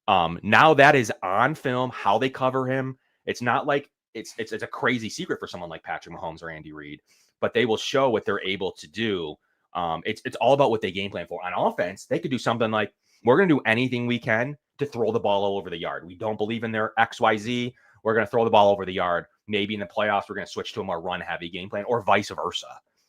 Now that is on film, how they cover him. It's not like it's a crazy secret for someone like Patrick Mahomes or Andy Reid, but they will show what they're able to do. It's all about what they game plan for. On offense, they could do something like, we're going to do anything we can to throw the ball all over the yard. We don't believe in their XYZ. We're going to throw the ball over the yard. Maybe in the playoffs, we're going to switch to a more run-heavy game plan, or vice versa.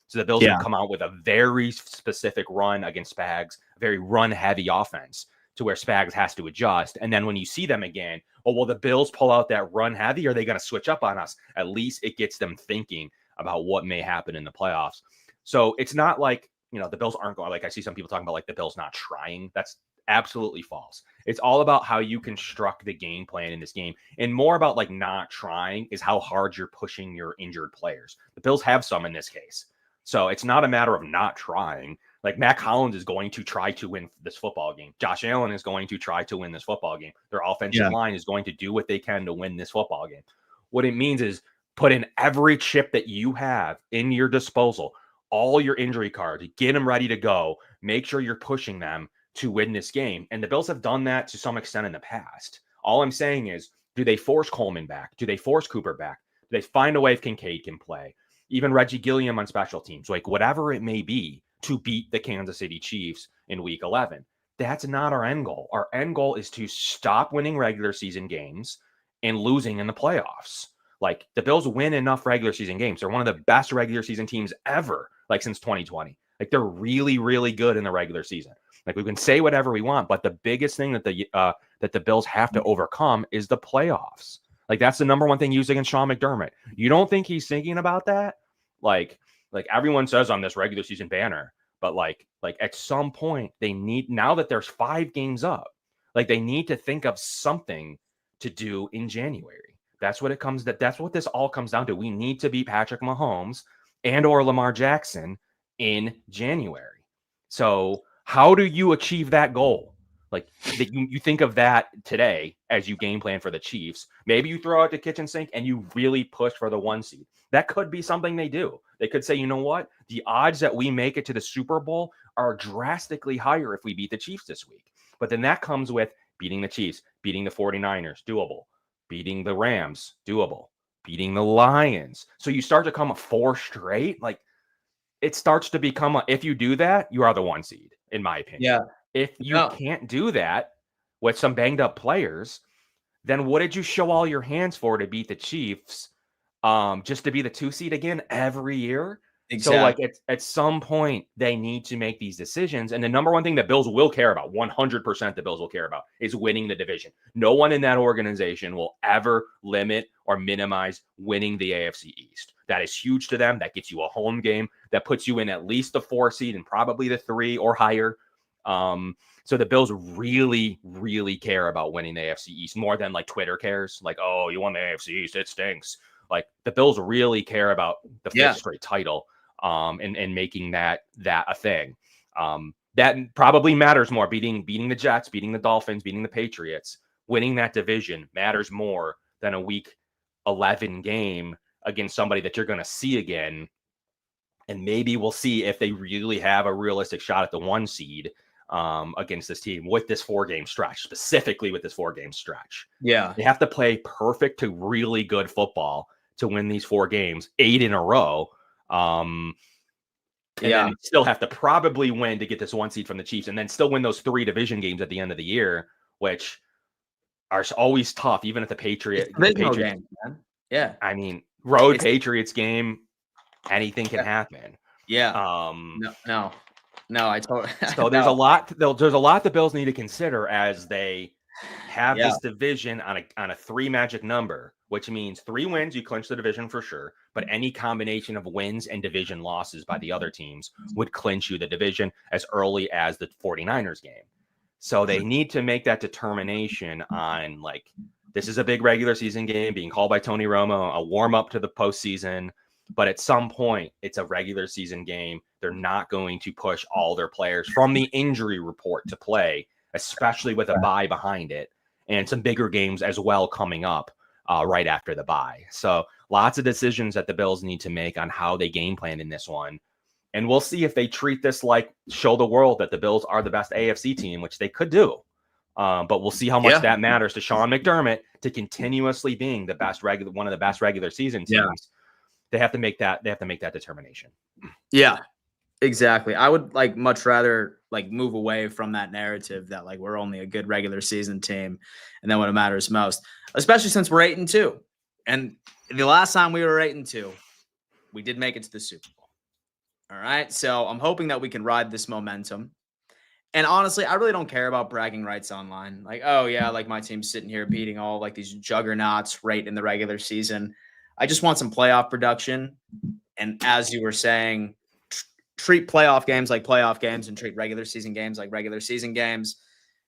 So the Bills will come out with a very specific run against Spags, a very run-heavy offense, to where Spags has to adjust. And then when you see them again, will the Bills pull out that run-heavy, or are they going to switch up on us? At least it gets them thinking about what may happen in the playoffs. So it's not like, the Bills aren't going, like, I see some people talking about, like, the Bills not trying. That's absolutely false. It's all about how you construct the game plan in this game, and more about, like, not trying is how hard you're pushing your injured players. The Bills have some in this case. So it's not a matter of not trying. Like, Mac Hollins is going to try to win this football game. Josh Allen is going to try to win this football game. Their offensive line is going to do what they can to win this football game. What it means is Put in every chip that you have in your disposal, all your injury cards, get them ready to go. Make sure you're pushing them to win this game. And the Bills have done that to some extent in the past. All I'm saying is, do they force Coleman back? Do they force Cooper back? Do they find a way if Kincaid can play? Even Reggie Gilliam on special teams, like whatever it may be, to beat the Kansas City Chiefs in week 11. That's not our end goal. Our end goal is to stop winning regular season games and losing in the playoffs. Like, the Bills win enough regular season games. They're one of the best regular season teams ever, like since 2020. Like, they're really, really good in the regular season. Like, we can say whatever we want, but the biggest thing that the Bills have to overcome is the playoffs. Like, that's the number one thing used against Sean McDermott. You don't think he's thinking about that? Like everyone says on this regular season banner, but like at some point they need, now that there's 5 games up, like they need to think of something to do in January. That's what this all comes down to. We need to beat Patrick Mahomes and or Lamar Jackson in January. So how do you achieve that goal? Like, you think of that today as you game plan for the Chiefs. Maybe you throw out the kitchen sink and you really push for the 1 seed. That could be something they do. They could say, you know what? The odds that we make it to the Super Bowl are drastically higher if we beat the Chiefs this week. But then that comes with beating the Chiefs, beating the 49ers, doable. Beating the Rams, doable. Beating the Lions. So you start to come a 4 straight. Like, it starts to become if you do that, you are the 1 seed, in my opinion. Yeah. If you can't do that with some banged up players, then what did you show all your hands for to beat the Chiefs? Just to be the 2 seed again every year? Exactly. So, like, at some point, they need to make these decisions. And the number one thing that Bills will care about, 100% the Bills will care about, is winning the division. No one in that organization will ever limit or minimize winning the AFC East. That is huge to them. That gets you a home game. That puts you in at least the 4 seed and probably the 3 or higher. So the Bills really, really care about winning the AFC East more than like Twitter cares. Like, oh, you won the AFC East, it stinks. Like, the Bills really care about the 5th straight title. And making that a thing. That probably matters more. Beating the Jets, beating the Dolphins, beating the Patriots, winning that division matters more than a week 11 game against somebody that you're going to see again. And maybe we'll see if they really have a realistic shot at the 1 seed against this team with this 4-game stretch, specifically with this 4-game stretch. Yeah. They have to play perfect to really good football to win these 4 games, 8 in a row. And then still have to probably win to get this 1 seed from the Chiefs, and then still win those 3 division games at the end of the year, which are always tough, even at the Patriots game, man. Yeah. I mean, Patriots game, anything can happen. Yeah. No, I totally. So there's a lot the Bills need to consider as they have this division on a 3 magic number, which means 3 wins, you clinch the division for sure. But any combination of wins and division losses by the other teams would clinch you the division as early as the 49ers game. So they need to make that determination on, like, this is a big regular season game being called by Tony Romo, a warm up to the postseason. But at some point, it's a regular season game. They're not going to push all their players from the injury report to play, especially with a bye behind it and some bigger games as well coming up right after the bye. So lots of decisions that the Bills need to make on how they game plan in this one. And we'll see if they treat this like show the world that the Bills are the best AFC team, which they could do. But we'll see how much that matters to Sean McDermott to continuously being the best one of the best regular season teams. Yeah. They have to make that determination. Yeah, exactly. I would much rather move away from that narrative that we're only a good regular season team, and then when it matters most, especially since we're 8-2. And the last time we were 8-2, we did make it to the Super Bowl. All right. So I'm hoping that we can ride this momentum. And honestly, I really don't care about bragging rights online. Oh yeah, my team's sitting here beating all these juggernauts right in the regular season. I just want some playoff production. And as you were saying, treat playoff games like playoff games and treat regular season games like regular season games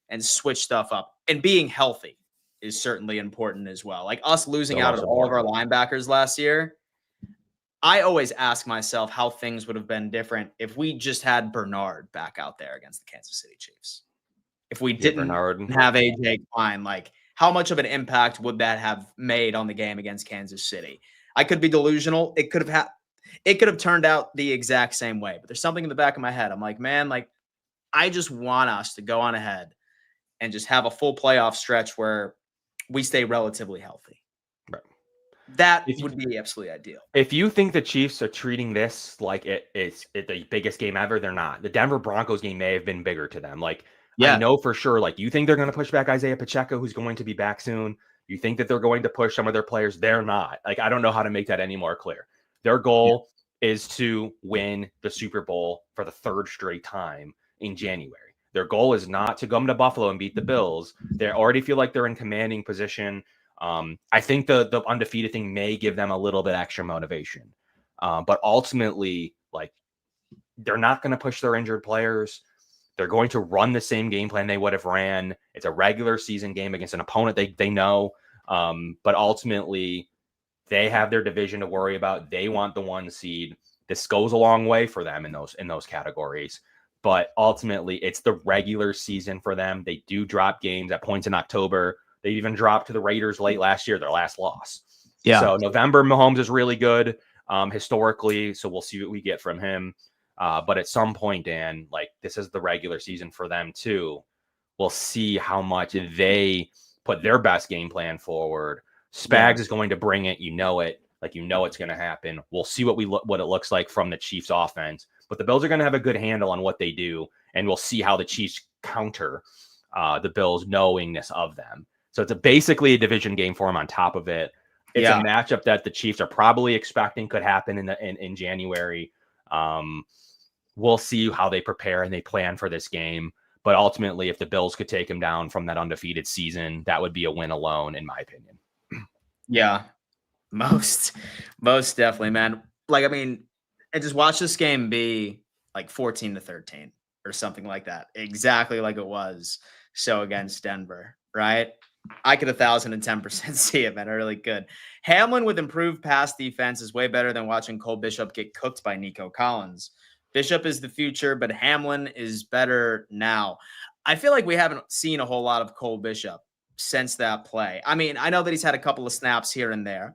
and switch stuff up. And being healthy is certainly important as well. Us losing out on all of our linebackers last year, I always ask myself how things would have been different if we just had Bernard back out there against the Kansas City Chiefs. If we didn't have AJ Klein, how much of an impact would that have made on the game against Kansas City? I could be delusional. It could have turned out the exact same way. But there's something in the back of my head. I'm like, man, like I just want us to go on ahead and just have a full playoff stretch where we stay relatively healthy. Right. That would be absolutely ideal. If you think the Chiefs are treating this like it's the biggest game ever, they're not. The Denver Broncos game may have been bigger to them. Like, I know for sure, like, you think they're going to push back Isaiah Pacheco, who's going to be back soon. You think that they're going to push some of their players. They're not. Like, I don't know how to make that any more clear. Their goal is to win the Super Bowl for the third straight time in January. Their goal is not to come to Buffalo and beat the Bills. They already feel like they're in commanding position. I think the undefeated thing may give them a little bit extra motivation. But ultimately, like, they're not going to push their injured players. They're going to run the same game plan they would have ran. It's a regular season game against an opponent they know. But ultimately, they have their division to worry about. They want the 1 seed. This goes a long way for them in those categories. But ultimately, it's the regular season for them. They do drop games at points in October. They even dropped to the Raiders late last year, their last loss. Yeah. So November, Mahomes is really good historically. So we'll see what we get from him. But at some point, Dan, like, this is the regular season for them too. We'll see how much they put their best game plan forward. Spags is going to bring it. You know it. Like, you know it's going to happen. We'll see what it looks like from the Chiefs offense. But the Bills are going to have a good handle on what they do. And we'll see how the Chiefs counter the Bills' knowingness of them. So it's basically a division game for them on top of it. It's a matchup that the Chiefs are probably expecting could happen in January. We'll see how they prepare and they plan for this game. But ultimately, if the Bills could take them down from that undefeated season, that would be a win alone, in my opinion. Yeah, most definitely, man. Like, I mean, and just watch this game be like 14-13 or something like that. Exactly like it was so against Denver, right? I could 1,010% see it, man. I really could. Hamlin with improved pass defense is way better than watching Cole Bishop get cooked by Nico Collins. Bishop is the future, but Hamlin is better now. I feel like we haven't seen a whole lot of Cole Bishop since that play. I mean, I know that he's had a couple of snaps here and there,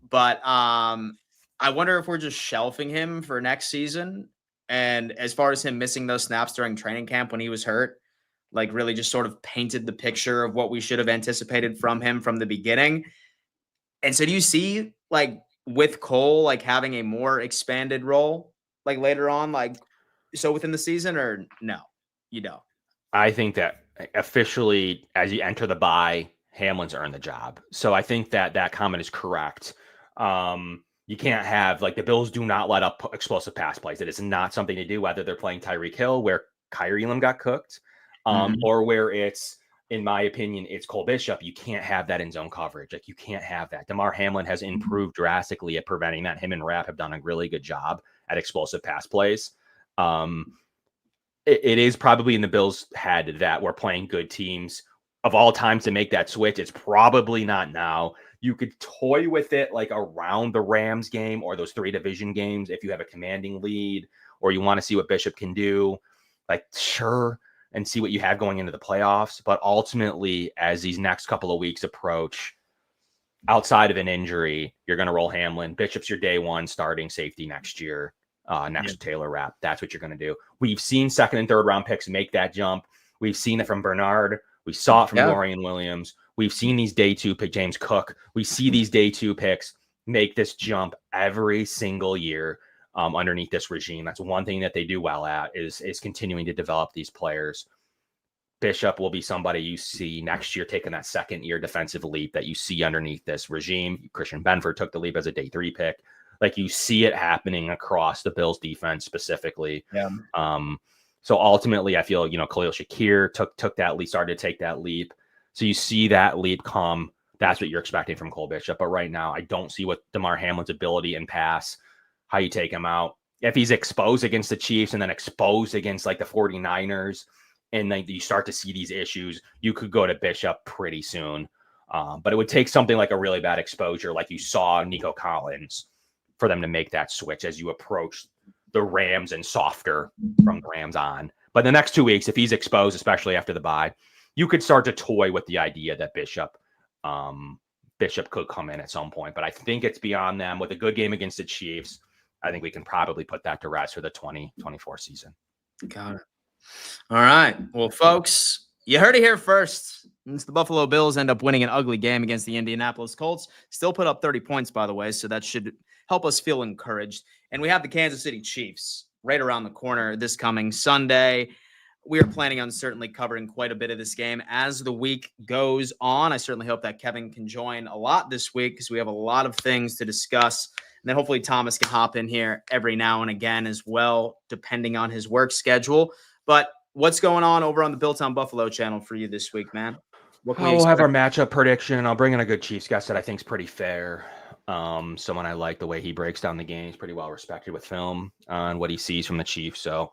but I wonder if we're just shelving him for next season. And as far as him missing those snaps during training camp when he was hurt, like, really just sort of painted the picture of what we should have anticipated from him from the beginning. And so do you see, like, with Cole, like, having a more expanded role, like, later on, like, so within the season, or no, you don't? I think that officially, as you enter the bye, Hamlin's earned the job. So I think that comment is correct. You can't have, like, the Bills do not let up explosive pass plays. It is not something to do, whether they're playing Tyreek Hill, where Kyrie Elam got cooked, or where it's, in my opinion, it's Cole Bishop. You can't have that in zone coverage. Like, you can't have that. Damar Hamlin has improved drastically at preventing that. Him and Rapp have done a really good job at explosive pass plays. It is probably in the Bills' head that we're playing good teams of all times to make that switch. It's probably not now. You could toy with it, like, around the Rams game or those 3 division games if you have a commanding lead or you want to see what Bishop can do. Like, sure, and see what you have going into the playoffs. But ultimately, as these next couple of weeks approach, outside of an injury, you're going to roll Hamlin. Bishop's your day 1 starting safety next year, next to Taylor Rapp. That's what you're going to do. We've seen 2nd and 3rd round picks make that jump. We've seen it from Bernard. We saw it from Dorian Williams. We've seen these day 2 pick, James Cook. We see these day 2 picks make this jump every single year underneath this regime. That's one thing that they do well at is continuing to develop these players. Bishop will be somebody you see next year taking that 2nd year defensive leap that you see underneath this regime. Christian Benford took the leap as a day 3 pick. Like, you see it happening across the Bills defense specifically. Yeah. So ultimately, I feel, Khalil Shakir took that leap, started to take that leap. So you see that leap come. That's what you're expecting from Cole Bishop. But right now, I don't see what Damar Hamlin's ability and pass, how you take him out. If he's exposed against the Chiefs and then exposed against, like, the 49ers, and then you start to see these issues, you could go to Bishop pretty soon. But it would take something like a really bad exposure, like you saw Nico Collins, for them to make that switch as you approach the Rams and softer from the Rams on. But the next 2 weeks, if he's exposed, especially after the bye, you could start to toy with the idea that Bishop Bishop could come in at some point, but I think it's beyond them. With a good game against the Chiefs, I think we can probably put that to rest for the 2024 season. Got it. All right. Well, folks, you heard it here first. Since the Buffalo Bills end up winning an ugly game against the Indianapolis Colts, still put up 30 points, by the way, so that should help us feel encouraged. And we have the Kansas City Chiefs right around the corner this coming Sunday. We are planning on certainly covering quite a bit of this game as the week goes on. I certainly hope that Kevin can join a lot this week because we have a lot of things to discuss. And then hopefully Thomas can hop in here every now and again as well, depending on his work schedule. But what's going on over on the Built on Buffalo channel for you this week, man? What can we'll have our matchup prediction. I'll bring in a good Chiefs guest that I think is pretty fair. Someone I like the way he breaks down the game. He's pretty well respected with film on what he sees from the Chiefs. So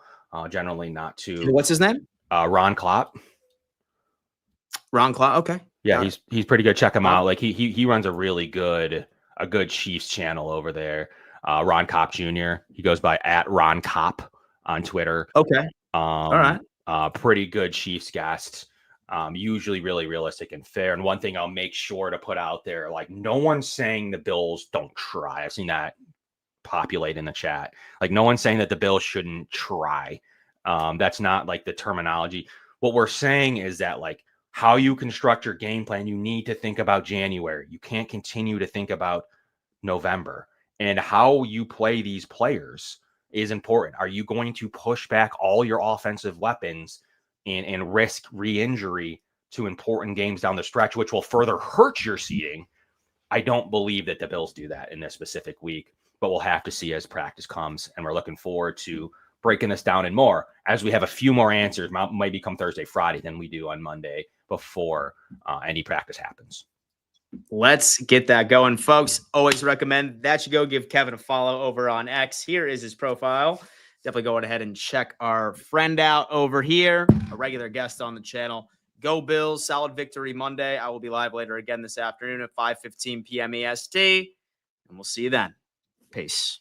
generally not too. What's his name? Ron Klopp. Ron Klopp. Okay. Yeah, he's pretty good. Check him out. Like he runs a really good Chiefs channel over there. Ron Kopp Jr. He goes by @Ron Kopp on Twitter. Okay. All right. Pretty good Chiefs guest. Usually really realistic and fair. And one thing I'll make sure to put out there, like no one's saying the Bills don't try. I've seen that populate in the chat. Like no one's saying that the Bills shouldn't try. That's not like the terminology. What we're saying is that like how you construct your game plan, you need to think about January. You can't continue to think about November. And how you play these players is important. Are you going to push back all your offensive weapons and risk re-injury to important games down the stretch, which will further hurt your seeding? I don't believe that the Bills do that in this specific week, but we'll have to see as practice comes. And we're looking forward to breaking this down and more as we have a few more answers, maybe come Thursday, Friday than we do on Monday before any practice happens. Let's get that going, folks. Always recommend that you go give Kevin a follow over on X. Here is his profile. Definitely go ahead and check our friend out over here, a regular guest on the channel. Go Bills, solid victory Monday. I will be live later again this afternoon at 5:15 p.m. EST, and we'll see you then. Peace.